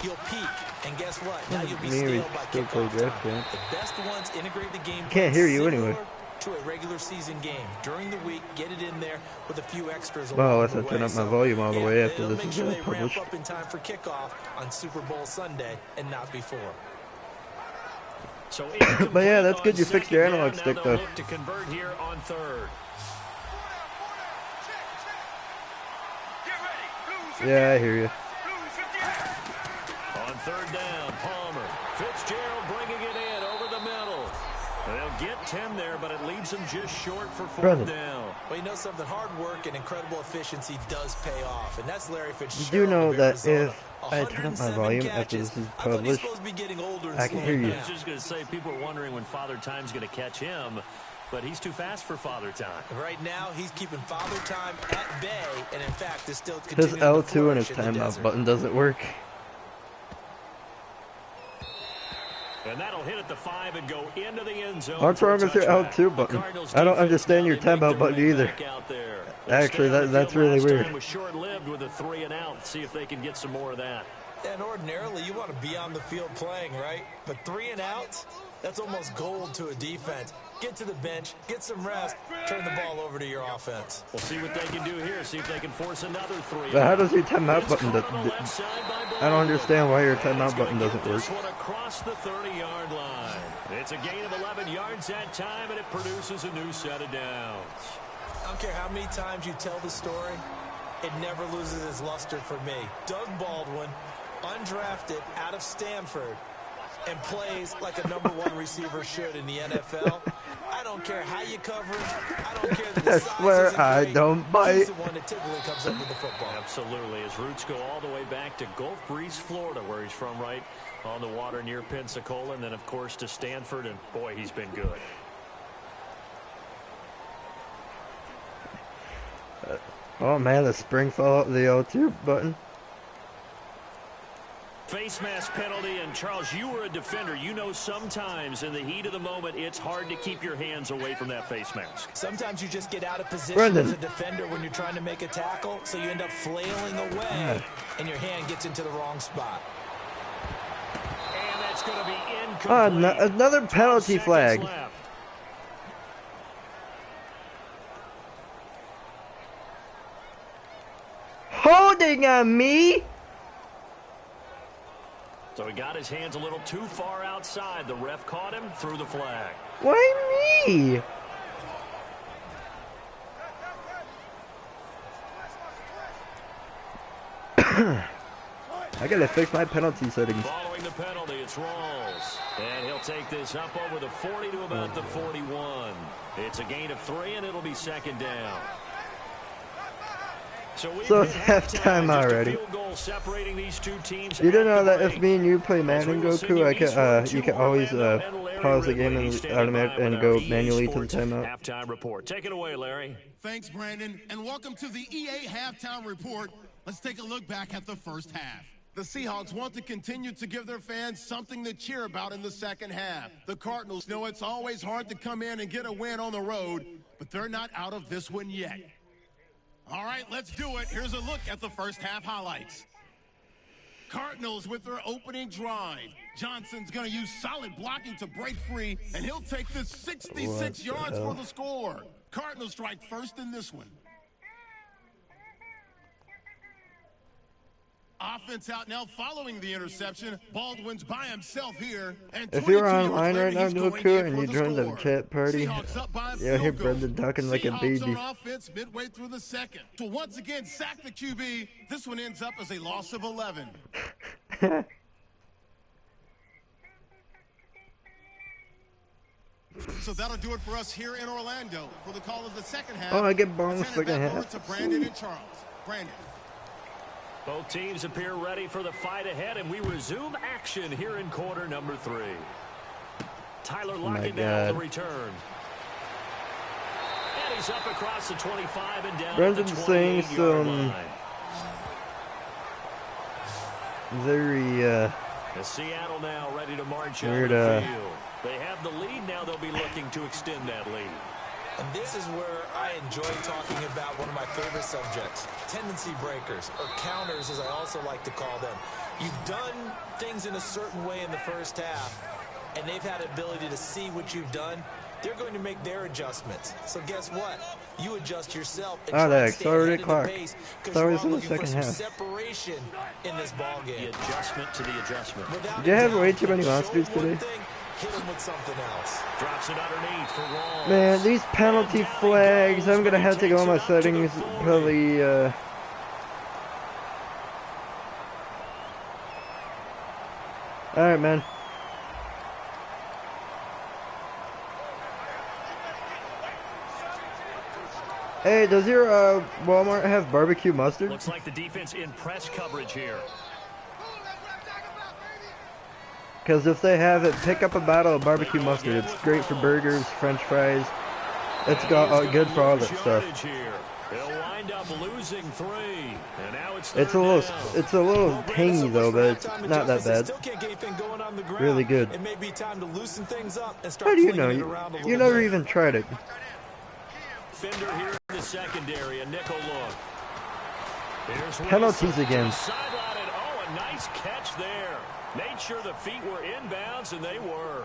Speaker 4: You'll peak, and guess what? Now you'll be
Speaker 1: Maybe
Speaker 4: stale by
Speaker 1: still play
Speaker 4: kickoff
Speaker 1: draft,
Speaker 4: time.
Speaker 1: yeah.
Speaker 4: The best ones integrate the game plan
Speaker 1: Can't hear you anyway.
Speaker 4: similar to a regular season game. During the week, get it in there with a few extras
Speaker 1: Well,
Speaker 4: along
Speaker 1: unless
Speaker 4: the
Speaker 1: I turn
Speaker 4: way.
Speaker 1: up my
Speaker 4: So,
Speaker 1: volume all the way after
Speaker 4: they'll
Speaker 1: this
Speaker 4: make
Speaker 1: is
Speaker 4: sure they
Speaker 1: published.
Speaker 4: ramp up in time for kickoff on Super Bowl Sunday and not before.
Speaker 3: So
Speaker 1: But yeah, that's good you
Speaker 3: on
Speaker 1: fixed your
Speaker 3: second
Speaker 1: analog
Speaker 3: down.
Speaker 1: stick,
Speaker 3: Now
Speaker 1: though.
Speaker 3: they'll look to convert here on 3rd.
Speaker 1: Yeah, I hear you.
Speaker 3: On 3rd down, Palmer. Fitzgerald bringing it in over the middle. They'll get 10 there, but it leaves them just short for 4th
Speaker 1: Brother.
Speaker 3: down.
Speaker 4: Well, you know something, hard work and incredible efficiency does pay off, and that's Larry
Speaker 1: You
Speaker 4: Fitzgerald.
Speaker 1: do know
Speaker 4: of
Speaker 1: that
Speaker 4: Arizona.
Speaker 1: if I turn up my
Speaker 4: 107
Speaker 1: volume after
Speaker 4: catches.
Speaker 1: this is
Speaker 4: I thought he's
Speaker 1: published,
Speaker 4: supposed to be getting older and
Speaker 1: I can
Speaker 4: slowing
Speaker 1: hear you.
Speaker 3: I
Speaker 4: down.
Speaker 3: was just going to say, people are wondering when Father Time's going to catch him, but he's too fast for Father Time.
Speaker 4: Right now, he's keeping Father Time at bay, and in fact, is still
Speaker 1: His
Speaker 4: continuing to
Speaker 1: L2 and his
Speaker 4: flourish in the
Speaker 1: timeout
Speaker 4: desert.
Speaker 1: button doesn't work.
Speaker 3: And that'll hit at the 5 and go into the end zone.
Speaker 1: What's
Speaker 3: for a
Speaker 1: wrong with your
Speaker 3: touchback.
Speaker 1: L2 button?
Speaker 3: The Cardinals
Speaker 1: I don't
Speaker 3: defense
Speaker 1: understand
Speaker 3: now,
Speaker 1: your
Speaker 3: they make
Speaker 1: timeout
Speaker 3: their
Speaker 1: button
Speaker 3: way
Speaker 1: either.
Speaker 3: back out there.
Speaker 1: Actually,
Speaker 3: Stay on the
Speaker 1: that's
Speaker 3: field
Speaker 1: really
Speaker 3: last
Speaker 1: weird.
Speaker 3: time was short-lived with a 3 and out. See if they can get some more of that.
Speaker 4: And ordinarily, you want to be on the field playing, right? But 3 and outs, that's almost gold to a defense. Get to the bench, get some rest, turn the ball over to your offense.
Speaker 3: We'll see what they can do here. See if they can force another 3.
Speaker 1: But how does your timeout
Speaker 3: It's
Speaker 1: button
Speaker 3: caught on the left side by
Speaker 1: I don't
Speaker 3: Baldwin.
Speaker 1: understand why your
Speaker 3: And he's
Speaker 1: timeout
Speaker 3: gonna
Speaker 1: button
Speaker 3: get
Speaker 1: doesn't work.
Speaker 3: this one across the 30-yard line. It's a gain of 11 yards that time, and it produces a new set of downs.
Speaker 4: I don't care how many times you tell the story, it never loses its luster for me. Doug Baldwin, undrafted out of Stanford, and plays like a #1 receiver should in the NFL. I don't don't care how you cover him. I don't care that
Speaker 1: I
Speaker 4: his size
Speaker 1: swear
Speaker 4: isn't
Speaker 1: I
Speaker 4: great.
Speaker 1: don't bite.
Speaker 4: He's the one that typically comes up with the football.
Speaker 3: Absolutely. His roots go all the way back to Gulf Breeze, Florida, where he's from, right on the water near Pensacola, and then, of course, to Stanford, and, boy, he's been good.
Speaker 1: Oh, man, the spring fell out the L2 button.
Speaker 3: Face mask penalty, and Charles, you were a defender. You know sometimes in the heat of the moment, it's hard to keep your hands away from that face mask.
Speaker 4: Sometimes you just get out of position
Speaker 1: Brendan.
Speaker 4: as a defender when you're trying to make a tackle, so you end up flailing away, and your hand gets into the wrong spot.
Speaker 3: And that's going to be incomplete.
Speaker 1: Another penalty flag.
Speaker 3: Left.
Speaker 1: Holding on me?
Speaker 3: So he got his hands a little too far outside. The ref caught him, threw the flag.
Speaker 1: Why me? I gotta fix my penalty settings.
Speaker 3: Following the penalty, it's Rawls. And he'll take this up over the 40 to about the 41. It's a gain of 3, and it'll be second down. So
Speaker 1: it's halftime already. You don't know that if me and you play Madden, Goku, you can always pause the game and go manually to the timeout.
Speaker 3: Halftime report. Take it away, Larry.
Speaker 2: Thanks, Brandon, and welcome to the EA Halftime Report. Let's take a look back at the first half. The Seahawks want to continue to give their fans something to cheer about in the second half. The Cardinals know it's always hard to come in and get a win on the road, but they're not out of this one yet. All right, let's do it. Here's a look at the first half highlights. Cardinals with their opening drive. Johnson's going to use solid blocking to break free, and he'll take this 66 yards for the score. Cardinals strike first in this one. Offense out now following the interception. Baldwin's by himself here. And
Speaker 1: if you're online right now, Goku, and you join the chat party, you'll hear Brendan talking like a baby.
Speaker 2: On offense midway through the second. To once again sack the QB. This one ends up as a loss of 11. So that'll do it for us here in Orlando. For the call of the second half.
Speaker 1: Oh, I get bonus second half.
Speaker 2: Over to Brandon and Charles. Brandon.
Speaker 3: Both teams appear ready for the fight ahead, and we resume action here in quarter number 3. Tyler locking down the return. And he's up across the 25 and down
Speaker 1: Brendan's
Speaker 3: the 28-yard
Speaker 1: saying some
Speaker 3: line.
Speaker 1: very
Speaker 3: And Seattle now ready to march
Speaker 1: weird,
Speaker 3: out the field. They have the lead now. They'll be looking to extend that lead.
Speaker 4: And this is where I enjoy talking about one of my favorite subjects, tendency breakers, or counters as I also like to call them. You've done things in a certain way in the first half, and they've had the ability to see what you've done. They're going to make their adjustments. So guess what? You adjust yourself and try to stay ahead of the pace because you are looking for some separation in this ball game.
Speaker 3: The adjustment to the adjustment.
Speaker 1: Did you have way too many monsters today?
Speaker 4: Hit him with something else.
Speaker 3: Drops it underneath for Rawls.
Speaker 1: Man, these penalty flags, I'm gonna have to go on my settings, probably, Alright, man. Hey, does your, Walmart have barbecue mustard?
Speaker 3: Looks like the defense in press coverage here.
Speaker 1: Because if they have it, pick up a bottle of barbecue mustard. It's great for burgers, french fries. It's got good for all that stuff.
Speaker 3: They'll wind up losing 3. And now
Speaker 1: it's a little tangy though, but it's not that bad. Really good.
Speaker 4: It may be time to loosen things up and
Speaker 1: How
Speaker 4: start
Speaker 1: do you
Speaker 4: flinging
Speaker 1: know?
Speaker 4: it around a little
Speaker 1: You never
Speaker 4: bit.
Speaker 1: even tried it.
Speaker 3: Fender here in the secondary, a nickel look. Here's
Speaker 1: Penalties
Speaker 3: Wilson.
Speaker 1: again.
Speaker 3: Sideline it. Oh, a nice catch there. Made sure the feet were inbounds, and they were.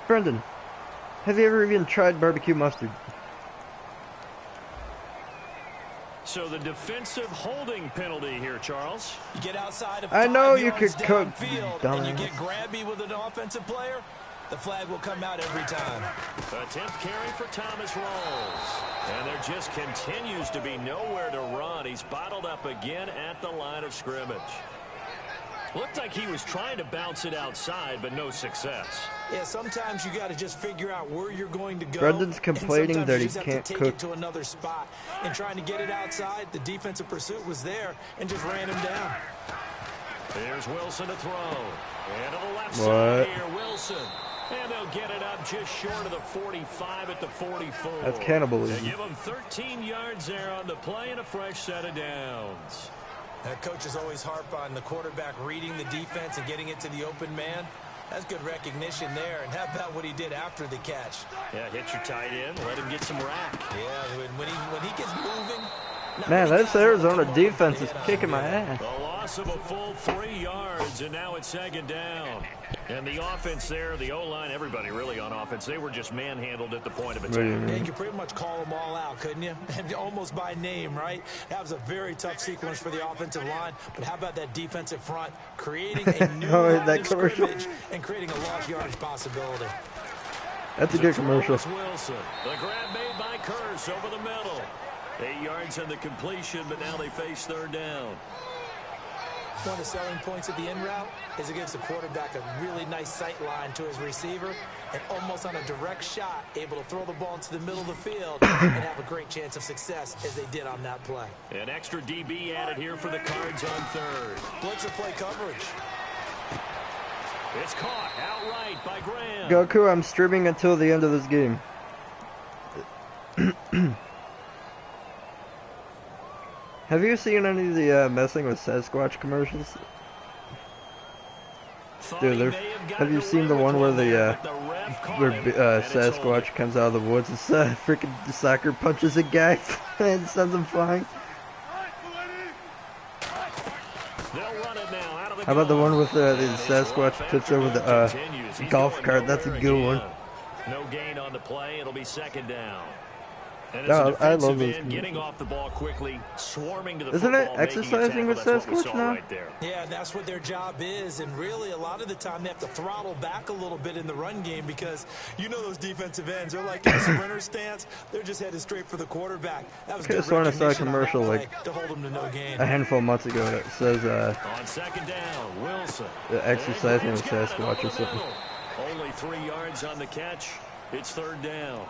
Speaker 1: Brendan, have you ever even tried barbecue mustard?
Speaker 3: So the defensive holding penalty here, Charles.
Speaker 4: You get outside of
Speaker 1: I know
Speaker 4: 5
Speaker 1: you
Speaker 4: yards
Speaker 1: could cook,
Speaker 4: downfield and you
Speaker 1: dumbass.
Speaker 4: get grabby with an offensive player, the flag will come out every time.
Speaker 3: Attempt carry for Thomas Rawls. And there just continues to be nowhere to run. He's bottled up again at the line of scrimmage. Looked like he was trying to bounce it outside, but no success.
Speaker 4: Yeah, sometimes you got to just figure out where you're going to go.
Speaker 1: Brendan's complaining that he can't
Speaker 4: have to take
Speaker 1: cook.
Speaker 4: it to another spot. And trying to get it outside, the defensive pursuit was there and just ran him down.
Speaker 3: Here's Wilson to throw. And to the left side here, Wilson. And they'll get it up just short of the 45 at the 44.
Speaker 1: That's cannibalism.
Speaker 3: They give him 13 yards there on the play and a fresh set of downs.
Speaker 4: Coaches always harp on the quarterback reading the defense and getting it to the open man. That's good recognition there. And how about what he did after the catch?
Speaker 3: Yeah, hit your tight end, let him get some rack.
Speaker 4: Yeah, when he gets moving.
Speaker 1: Man, this Arizona defense is kicking my ass.
Speaker 3: A loss of a full 3 yards, and now it's second down. And the offense there, the O-line, everybody really on offense, they were just manhandled at the point of attack.
Speaker 4: Yeah, you could pretty much call them all out, couldn't you? Almost by name, right? That was a very tough sequence for the offensive line. But how about that defensive front creating a new line of scrimmage and creating a large yardage possibility?
Speaker 1: That's a good commercial.
Speaker 3: Wilson, the grab made by Curse over the middle. 8 yards on the completion, but now they face third down.
Speaker 4: One of the selling points of the in route is it gives the quarterback a really nice sight line to his receiver and almost on a direct shot able to throw the ball into the middle of the field and have a great chance of success as they did on that play.
Speaker 3: An extra DB added here for the Cards on third.
Speaker 4: Blitzer play coverage.
Speaker 3: It's caught outright by Graham.
Speaker 1: Goku, I'm streaming until the end of this game. Have you seen any of the messing with Sasquatch commercials? Dude, have you seen the one where the Sasquatch comes out of the woods and freaking soccer punches a guy and sends him flying? How about the one with the Sasquatch tips over the golf cart? That's a good one.
Speaker 3: No gain on the play. It'll be second down.
Speaker 1: No, I love those.
Speaker 3: Getting off the ball quickly, swarming to the
Speaker 1: Isn't it exercising with Sasquatch now?
Speaker 3: Right there.
Speaker 4: Yeah, that's what their job is, and really a lot of the time they have to throttle back a little bit in the run game because you know those defensive ends, they're like in a sprinter stance, they're just headed straight for the quarterback. That was good
Speaker 1: I saw a commercial like
Speaker 4: to hold them to no gain.
Speaker 1: a handful of months ago that says
Speaker 3: on second down, Wilson
Speaker 1: exercising with Sasquatch or something.
Speaker 3: Only 3 yards on the catch. It's third down.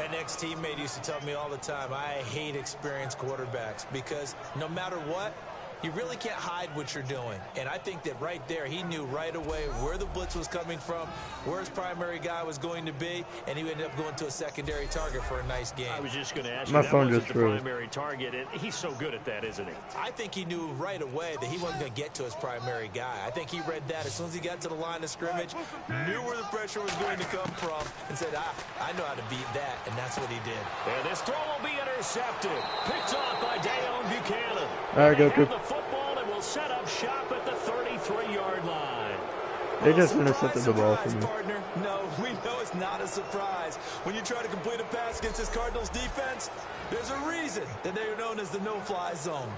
Speaker 4: An ex-teammate used to tell me all the time, I hate experienced quarterbacks because no matter what, you really can't hide what you're doing. And I think that right there, he knew right away where the blitz was coming from, where his primary guy was going to be, and he ended up going to a secondary target for a nice game.
Speaker 3: I was just going to ask you,
Speaker 1: my
Speaker 3: that
Speaker 1: phone
Speaker 3: wasn't
Speaker 1: just
Speaker 3: the
Speaker 1: froze.
Speaker 3: Primary target, and he's so good at that, isn't he?
Speaker 4: I think he knew right away that he wasn't going to get to his primary guy. I think he read that as soon as he got to the line of scrimmage, knew where the pressure was going to come from, and said, I know how to beat that, and that's what he did.
Speaker 3: And this throw will be intercepted. Picked off by Dayon Buchanan.
Speaker 1: All right, Goku.
Speaker 3: The football and will set up shop at the 33-yard line.
Speaker 1: They just intercepted the ball from me.
Speaker 4: Partner. No, we know it's not a surprise. When you try to complete a pass against this Cardinals defense, there's a reason that they're known as the no-fly zone.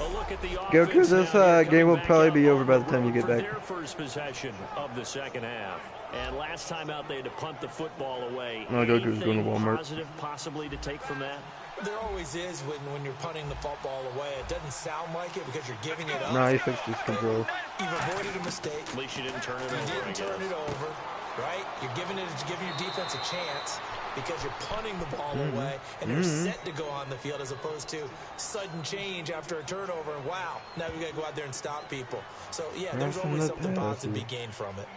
Speaker 3: A look at the
Speaker 1: Goku, this game will probably be over by the time you get back.
Speaker 3: Their first possession of the second half. And last time out, they had to punt the football away.
Speaker 1: No, Goku's going to Walmart.
Speaker 3: Positive possibly to take from that?
Speaker 4: There always is when you're punting the football away. It doesn't sound like it because you're giving it up.
Speaker 1: No, he fixed his control.
Speaker 4: You've avoided a mistake.
Speaker 3: At least you didn't turn it over.
Speaker 4: You didn't turn it over, right? You're giving your defense a chance because you're punting the ball away and they're set to go on the field as opposed to sudden change after a turnover. And wow, now we got to go out there and stop people. So yeah, there's always something positive to be gained from it.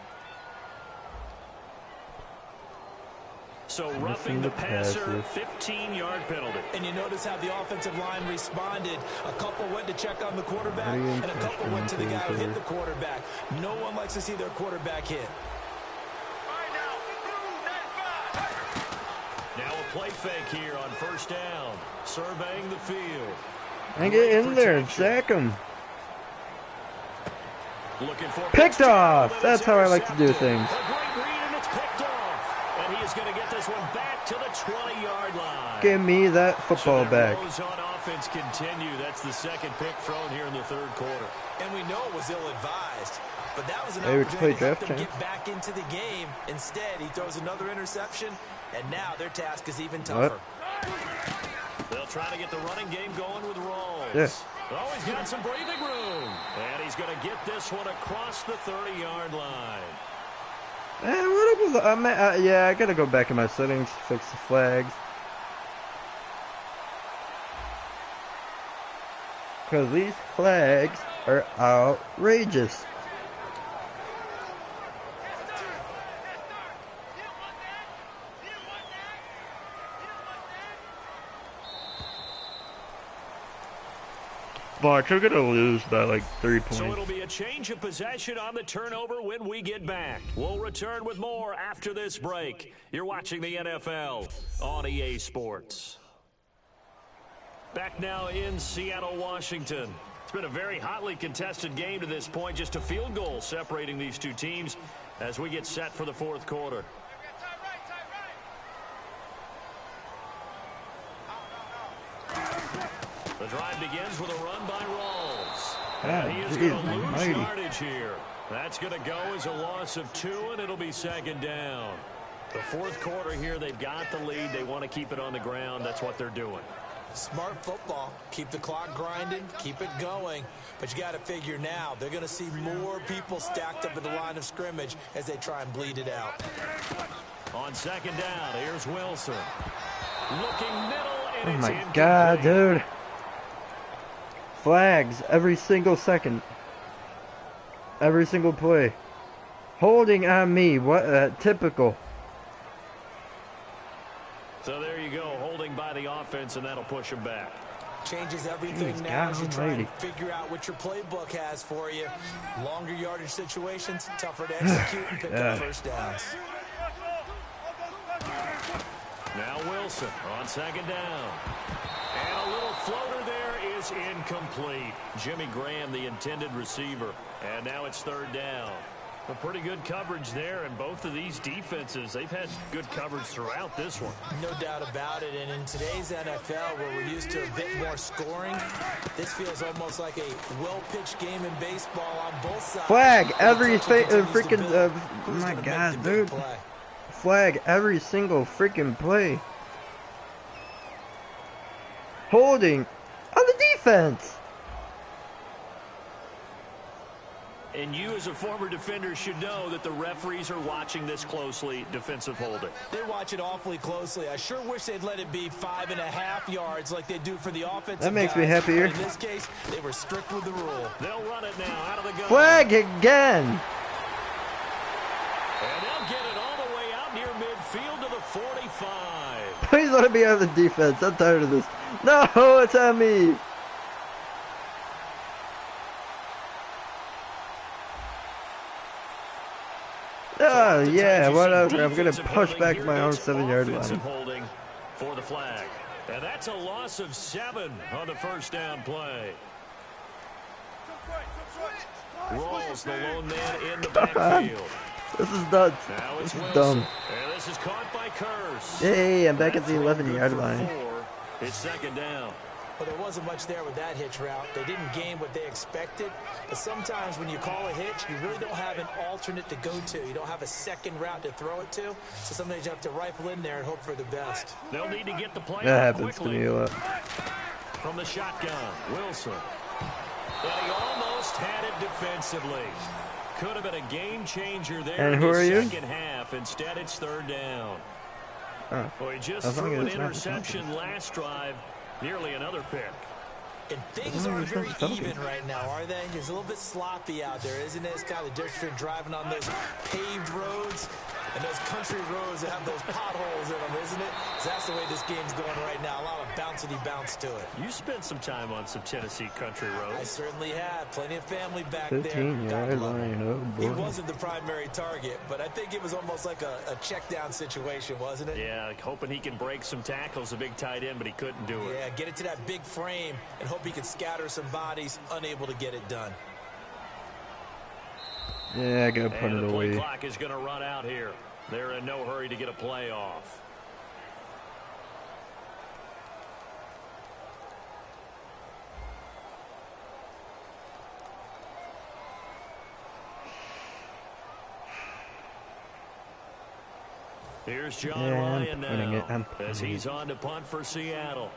Speaker 3: So roughing the passer, 15-yard penalty.
Speaker 4: And you notice how the offensive line responded. A couple went to check on the quarterback, and a couple went to the guy who hit the quarterback. No one likes to see their quarterback hit.
Speaker 3: Now a play fake here on first down, surveying the field.
Speaker 1: And get in there and sack him.
Speaker 3: Looking for
Speaker 1: Picked off! That's how I like to do things.
Speaker 3: A great read, and it's picked off. And he is going to get this one back to the 20-yard line.
Speaker 1: Give me that football back.
Speaker 3: On offense continue. That's the second pick thrown here in the third quarter.
Speaker 4: And we know it was ill-advised, but that was an
Speaker 1: They would play
Speaker 4: opportunity to help
Speaker 1: draft
Speaker 4: them
Speaker 1: chance.
Speaker 4: get back into the game. Instead, he throws another interception, and now their task is even tougher.
Speaker 3: They'll try to get the running game going with Rawls.
Speaker 1: Yes.
Speaker 3: Oh, he's got some breathing room. And he's going to get this one across the 30-yard line.
Speaker 1: Yeah, I gotta go back in my settings, fix the flags. Because these flags are outrageous. Watch, we're gonna lose by like 3 points.
Speaker 3: So it'll be a change of possession on the turnover when we get back. We'll return with more after this break. You're watching the NFL on EA Sports. Back now in Seattle, Washington. It's been a very hotly contested game to this point. Just a field goal separating these two teams as we get set for the fourth quarter. The drive begins with a run by Rawls. And he is going to lose yardage here. That's going to go as a loss of 2, and it'll be second down. The fourth quarter here, they've got the lead. They want to keep it on the ground. That's what they're doing.
Speaker 4: Smart football. Keep the clock grinding. Keep it going. But you got to figure now, they're going to see more people stacked up at the line of scrimmage as they try and bleed it out.
Speaker 3: On second down, here's Wilson. Looking middle, and
Speaker 1: Oh
Speaker 3: it's
Speaker 1: my God, dude. Flags every single second. Every single play. Holding on me. What typical.
Speaker 3: So there you go, holding by the offense, and that'll push him back.
Speaker 4: Changes everything now as you try and figure out what your playbook has for you. Longer yardage situations, tougher to execute and pick up first downs.
Speaker 3: Now Wilson on second down. And a little floater there is incomplete. Jimmy Graham, the intended receiver. And now it's third down. Well, pretty good coverage there, and both of these defenses, they've had good coverage throughout this one.
Speaker 4: No doubt about it, and in today's NFL, where we're used to a bit more scoring, this feels almost like a well-pitched game in baseball on both sides.
Speaker 1: Flag every freaking, my God, dude. Flag every single freaking play. Holding on the defense.
Speaker 3: And you, as a former defender, should know that the referees are watching this closely, defensive holding.
Speaker 4: They watch it awfully closely. I sure wish they'd let it be 5.5 yards like they do for the offensive
Speaker 1: That makes
Speaker 4: guys.
Speaker 1: me happier.
Speaker 4: In this case, they were strict with the rule.
Speaker 3: They'll run it now out of the gun.
Speaker 1: Flag again.
Speaker 3: And they'll get it all the way out near midfield to the 45.
Speaker 1: Please let me out of the defense. I'm tired of this. No, it's on me. Oh, yeah, whatever. I'm going to push back my own 7-yard line.
Speaker 3: Holding for the flag. And that's a loss of 7 on the first down play. Rawls, the lone man in the backfield.
Speaker 1: This is nuts.
Speaker 3: Now it's
Speaker 1: This is
Speaker 3: Wilson.
Speaker 1: dumb.
Speaker 3: And this is caught by Curse.
Speaker 1: Hey, I'm back at the 11-yard line.
Speaker 3: It's second down.
Speaker 4: Well, there wasn't much there with that hitch route. They didn't gain what they expected. But sometimes when you call a hitch, you really don't have an alternate to go to. You don't have a second route to throw it to. So sometimes you have to rifle in there and hope for the best.
Speaker 3: They'll need to get the play
Speaker 1: That
Speaker 3: off
Speaker 1: happens to
Speaker 3: quickly.
Speaker 1: me a lot.
Speaker 3: From the shotgun, Wilson. And he almost had it defensively. Could have been a game changer there
Speaker 1: And
Speaker 3: in
Speaker 1: who
Speaker 3: the
Speaker 1: are you?
Speaker 3: second half. Instead, it's third down.
Speaker 1: Oh.
Speaker 3: Well, he just
Speaker 1: As long
Speaker 3: threw
Speaker 1: as
Speaker 3: an
Speaker 1: it's not the
Speaker 3: interception last drive. Nearly another pick.
Speaker 4: And things aren't very even right now, are they? It's a little bit sloppy out there, isn't it? It's kind of the difference between driving on those paved roads and those country roads that have those potholes in them, isn't it? 'Cause that's the way this game's going right now. A lot of bouncy bounce to it.
Speaker 3: You spent some time on some Tennessee country
Speaker 4: I
Speaker 3: roads.
Speaker 4: certainly have. Plenty of family back there.
Speaker 1: 15-yard line, oh
Speaker 4: He
Speaker 1: boy.
Speaker 4: wasn't the primary target, but I think it was almost like a check down situation, wasn't it?
Speaker 3: Yeah, hoping he can break some tackles, a big tight end, but he couldn't do it.
Speaker 4: Yeah, get it to that big frame and hope he can scatter some bodies, unable to get it done.
Speaker 1: Yeah, I gotta put
Speaker 3: And
Speaker 1: it
Speaker 3: the play
Speaker 1: away.
Speaker 3: clock is going to run out here. They're in no hurry to get a play off. Here's John
Speaker 1: Yeah,
Speaker 3: Ryan now
Speaker 1: I'm
Speaker 3: as he's on to punt for Seattle.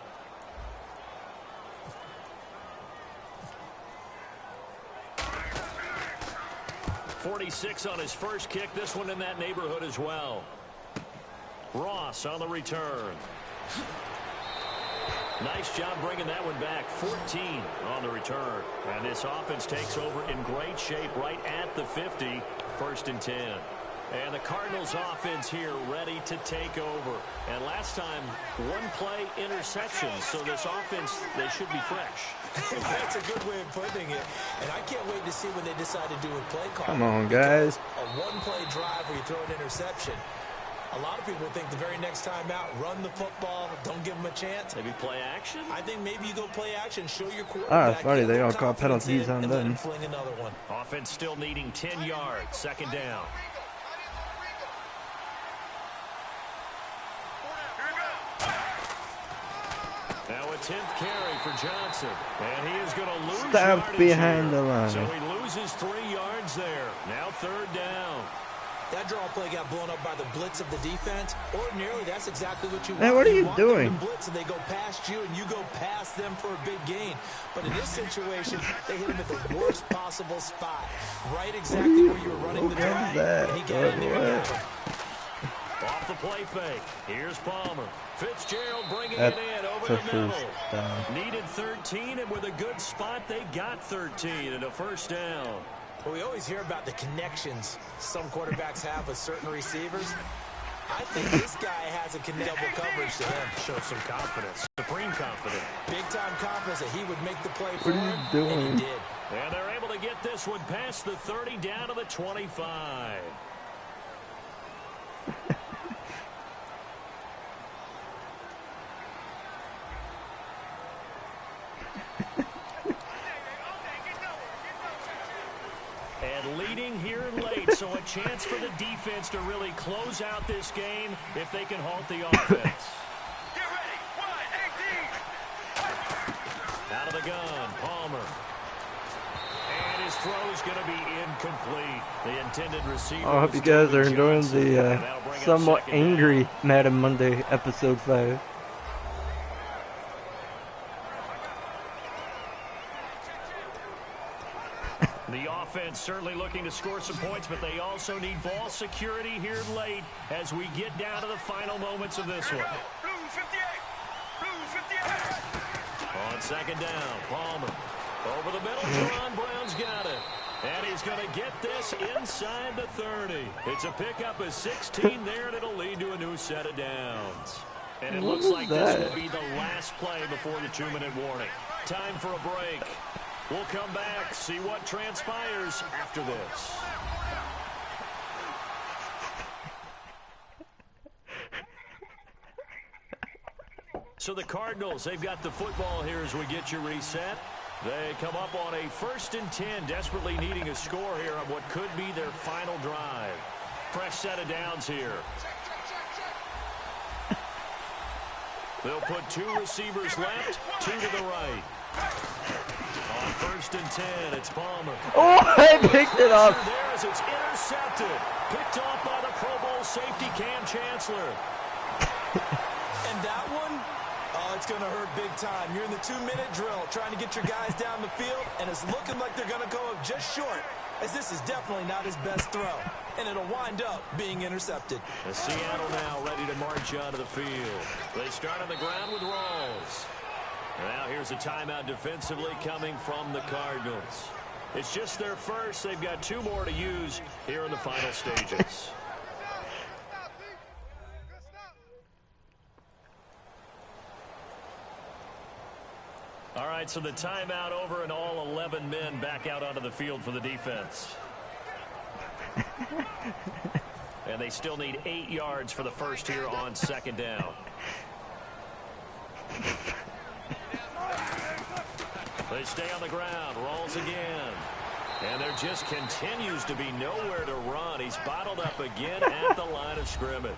Speaker 3: .46 on his first kick. This one in that neighborhood as well. Ross on the return. Nice job bringing that one back. 14 on the return. And this offense takes over in great shape right at the 50. 1st and 10. And the Cardinals offense here ready to take over. And last time, one play interception. So this offense, they should be fresh.
Speaker 4: That's a good way of putting it. And I can't wait to see when they decide to do a play call.
Speaker 1: Come on, guys.
Speaker 4: A one-play drive where you throw an interception. A lot of people think the very next time out, run the football, don't give them a chance.
Speaker 3: Maybe play action?
Speaker 4: I think maybe you go play action, show your quarterback.
Speaker 1: Ah, funny, they all call penalties on them.
Speaker 4: Fling another one.
Speaker 3: Offense still needing 10 yards. 2nd down. Now a 10th carry for Johnson. And he is going to lose
Speaker 1: Stop behind the line.
Speaker 3: So he loses 3 yards there. Now 3rd down.
Speaker 4: That draw play got blown up by the blitz of the defense. Ordinarily, that's exactly what you want.
Speaker 1: Man, what are you
Speaker 4: want
Speaker 1: doing?
Speaker 4: Them to blitz and they go past you, and you go past them for a big gain. But in this situation, they hit him at the worst possible spot, right exactly where you were running the drag. And he got in there and got him.
Speaker 3: Off the play fake. Here's Palmer. Fitzgerald bringing it in over the middle. Needed 13, and with a good spot, they got 13 and a 1st down.
Speaker 4: Well, we always hear about the connections some quarterbacks have with certain receivers. I think this guy has a double coverage to him.
Speaker 3: Shows some confidence. Supreme confidence.
Speaker 4: Big-time confidence that he would make the play for
Speaker 1: him. What are you doing?
Speaker 4: And he did.
Speaker 3: And they're able to get this one past the 30 down to the 25. And leading here late, so a chance for the defense to really close out this game if they can halt the offense.
Speaker 5: Get ready. 1-18.
Speaker 3: Out of the gun, Palmer. And his throw is going to be incomplete. The intended receiver.
Speaker 1: I hope you guys are enjoying the somewhat angry Madden Monday episode 5.
Speaker 3: The offense certainly looking to score some points, but they also need ball security here late as we get down to the final moments of this one.
Speaker 5: Blue 58. Blue 58.
Speaker 3: On 2nd down, Palmer. Over the middle, Jerron Brown's got it. And he's going to get this inside the 30. It's a pickup of 16 there, and it'll lead to a new set of downs. And it looks like this will be the last play before the 2-minute warning. Time for a break. We'll come back, see what transpires after this. So the Cardinals, they've got the football here as we get you reset. They come up on a 1st and 10, desperately needing a score here on what could be their final drive. Fresh set of downs here. They'll put 2 receivers left, 2 to the right. On 1st and 10, it's Palmer.
Speaker 1: Oh, I picked it up.
Speaker 3: There as it's intercepted. Picked off by the Pro Bowl safety Cam Chancellor.
Speaker 4: And that one, oh, it's going to hurt big time. You're in the 2-minute drill trying to get your guys down the field, and it's looking like they're going to go up just short, as this is definitely not his best throw. And it'll wind up being intercepted.
Speaker 3: The Seattle now ready to march onto the field. They start on the ground with Rawls. Now here's a timeout defensively coming from the Cardinals. It's just their first. They've got 2 more to use here in the final stages. All right, so the timeout over and all 11 men back out onto the field for the defense. And they still need 8 yards for the first here on 2nd down. They stay on the ground. Rolls again. And there just continues to be nowhere to run. He's bottled up again at the line of scrimmage.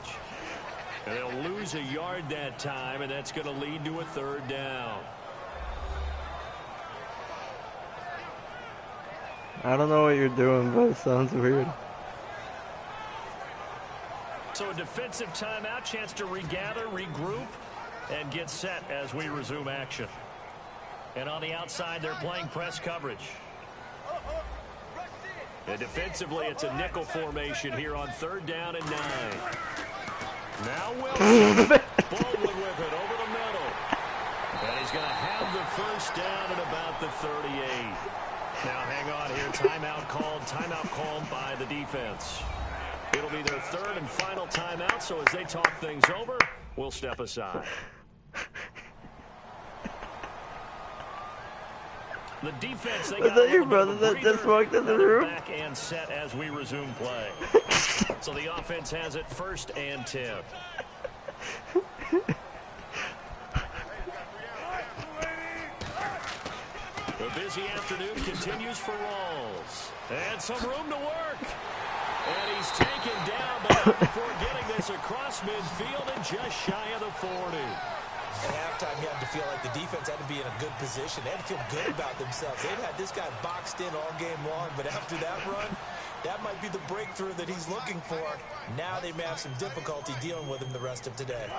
Speaker 3: And they'll lose a yard that time, and that's going to lead to a 3rd down.
Speaker 1: I don't know what you're doing, but it sounds weird.
Speaker 3: So a defensive timeout, chance to regather, regroup, and get set as we resume action. And on the outside, they're playing press coverage. And defensively, it's a nickel formation here on 3rd down and 9. Now Wilson. Baldwin with it over the middle. And he's going to have the first down at about the 38. Now hang on here. Timeout called by the defense. It'll be their 3rd and final timeout, so as they talk things over, we'll step aside. The defense, they got
Speaker 1: your brother that just walked in the room?
Speaker 3: Back and set as we resume play. So the offense has it 1st and 10. The busy afternoon continues for Rawls. And some room to work. And he's taken down, but not before getting this across midfield and just shy of the 40.
Speaker 4: At halftime, you had to feel like the defense had to be in a good position. They had to feel good about themselves. They've had this guy boxed in all game long, but after that run, that might be the breakthrough that he's looking for. Now they may have some difficulty dealing with him the rest of today.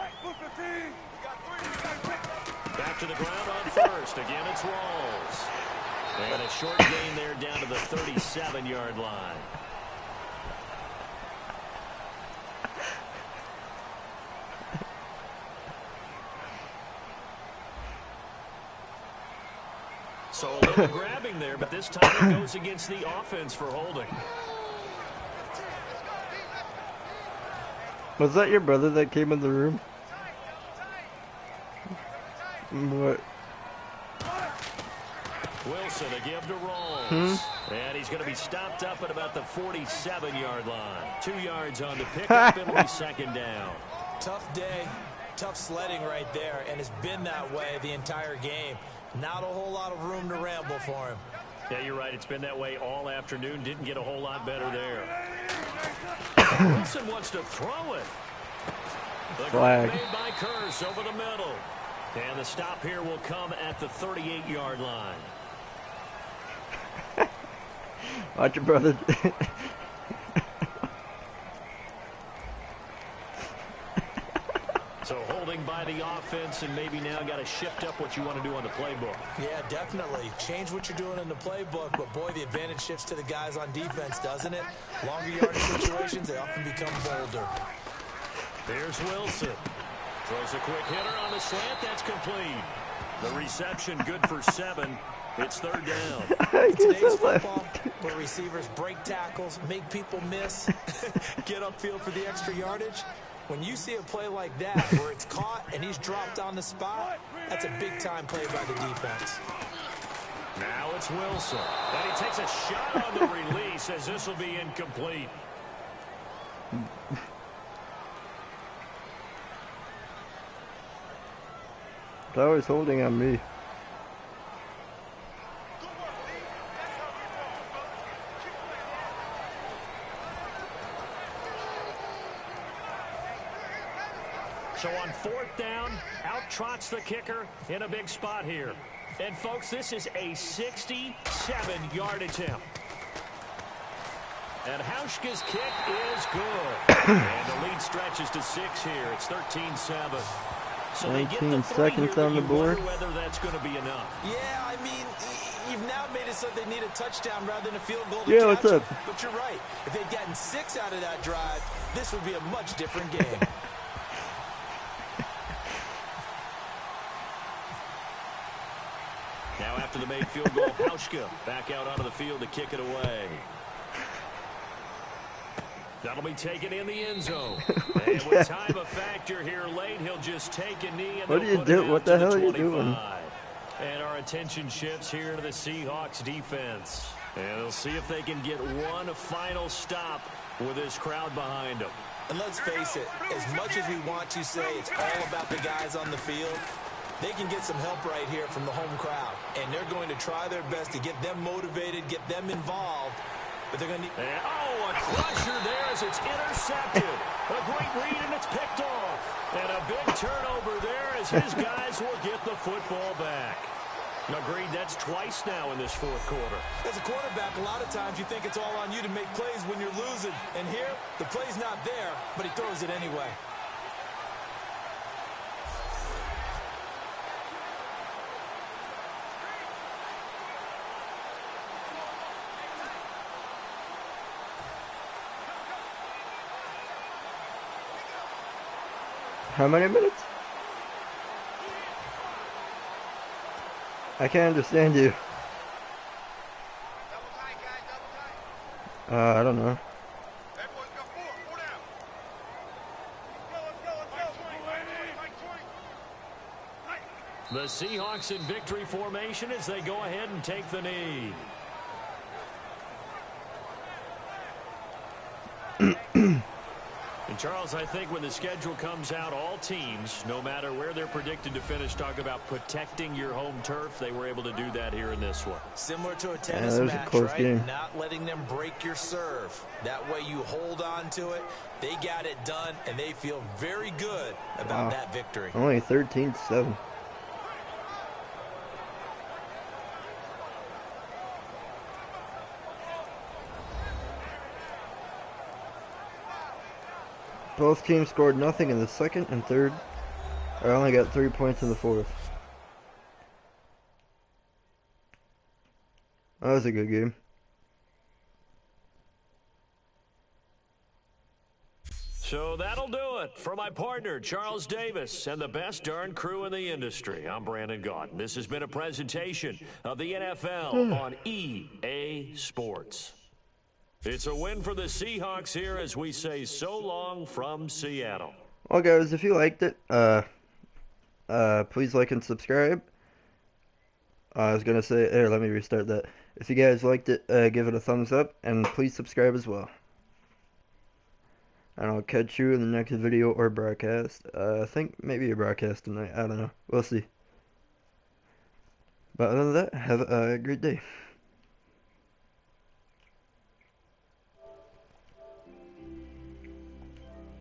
Speaker 3: Back to the ground on 1st. Again, it's Rawls. And a short gain there down to the 37-yard line. So a little grabbing there, but this time it goes against the offense for holding.
Speaker 1: Was that your brother that came in the room? What?
Speaker 3: Wilson, a give to Rawls. And he's going to be stopped up at about the 47-yard line. 2 yards on the pickup. It'll be 2nd down.
Speaker 4: Tough day, tough sledding right there, and it's been that way the entire game. Not a whole lot of room to ramble for him.
Speaker 3: Yeah, you're right. It's been that way all afternoon. Didn't get a whole lot better there. Wilson wants to throw it. The
Speaker 1: flag
Speaker 3: made by Curse over the middle. And the stop here will come at the 38-yard line.
Speaker 1: Watch your brother.
Speaker 3: So holding by the offense, and maybe now got to shift up what you want to do on the playbook.
Speaker 4: Yeah, definitely. Change what you're doing in the playbook, but boy, the advantage shifts to the guys on defense, doesn't it? Longer yardage situations, they often become bolder.
Speaker 3: There's Wilson. Throws a quick hitter on the slant. That's complete. The reception good for 7. It's 3rd down.
Speaker 4: In today's football, where receivers break tackles, make people miss, get upfield for the extra yardage, when you see a play like that where it's caught and he's dropped on the spot, that's a big-time play by the defense.
Speaker 3: Now it's Wilson. And he takes a shot on the release as this will be incomplete.
Speaker 1: They're always holding on me.
Speaker 3: So on 4th down, out trots the kicker in a big spot here. And folks, this is a 67-yard attempt. And Hauschka's kick is good. And the lead stretches to 6 here. It's 13-7. So
Speaker 1: 19 seconds on the board.
Speaker 3: Whether that's going to be enough.
Speaker 4: Yeah, I mean, you've now made it so they need a touchdown rather than a field goal to
Speaker 1: Yeah,
Speaker 4: catch
Speaker 1: what's up?
Speaker 4: it. But you're right. If they'd gotten 6 out of that drive, this would be a much different game.
Speaker 3: Now after the made field goal, Hauschka back out onto the field to kick it away. That'll be taken in the end zone. And with time a factor here late, he'll just take a knee. And
Speaker 1: what do you do? What the hell are you doing?
Speaker 3: And our attention shifts here to the Seahawks defense. And they'll see if they can get one final stop with this crowd behind them.
Speaker 4: And let's face it, as much as we want to say it's all about the guys on the field, they can get some help right here from the home crowd. And they're going to try their best to get them motivated, get them involved. But they're going to need...
Speaker 3: Oh, a crusher there as it's intercepted. A great read, and it's picked off. And a big turnover there as his guys will get the football back. Agreed, that's twice now in this fourth quarter.
Speaker 4: As a quarterback, a lot of times you think it's all on you to make plays when you're losing. And here, the play's not there, but he throws it anyway.
Speaker 1: How many minutes? I can't understand you. I don't know.
Speaker 3: The Seahawks in victory formation as they go ahead and take the knee. And Charles, I think when the schedule comes out, all teams, no matter where they're predicted to finish, talk about protecting your home turf. They were able to do that here in this one.
Speaker 4: Similar to a tennis match, right? Game. Not letting them break your serve. That way you hold on to it. They got it done, and they feel very good about that victory.
Speaker 1: Only 13-7. Both teams scored nothing in the second and third. I only got 3 points in the fourth. That was a good game.
Speaker 3: So that'll do it for my partner, Charles Davis, and the best darn crew in the industry. I'm Brandon Gaudin. This has been a presentation of the NFL on EA Sports. It's a win for the Seahawks here as we say so long from Seattle.
Speaker 1: Well, guys, if you liked it, please like and subscribe. I was going to say, here, let me restart that. If you guys liked it, give it a thumbs up, and please subscribe as well. And I'll catch you in the next video or broadcast. I think maybe a broadcast tonight. I don't know. We'll see. But other than that, have a great day.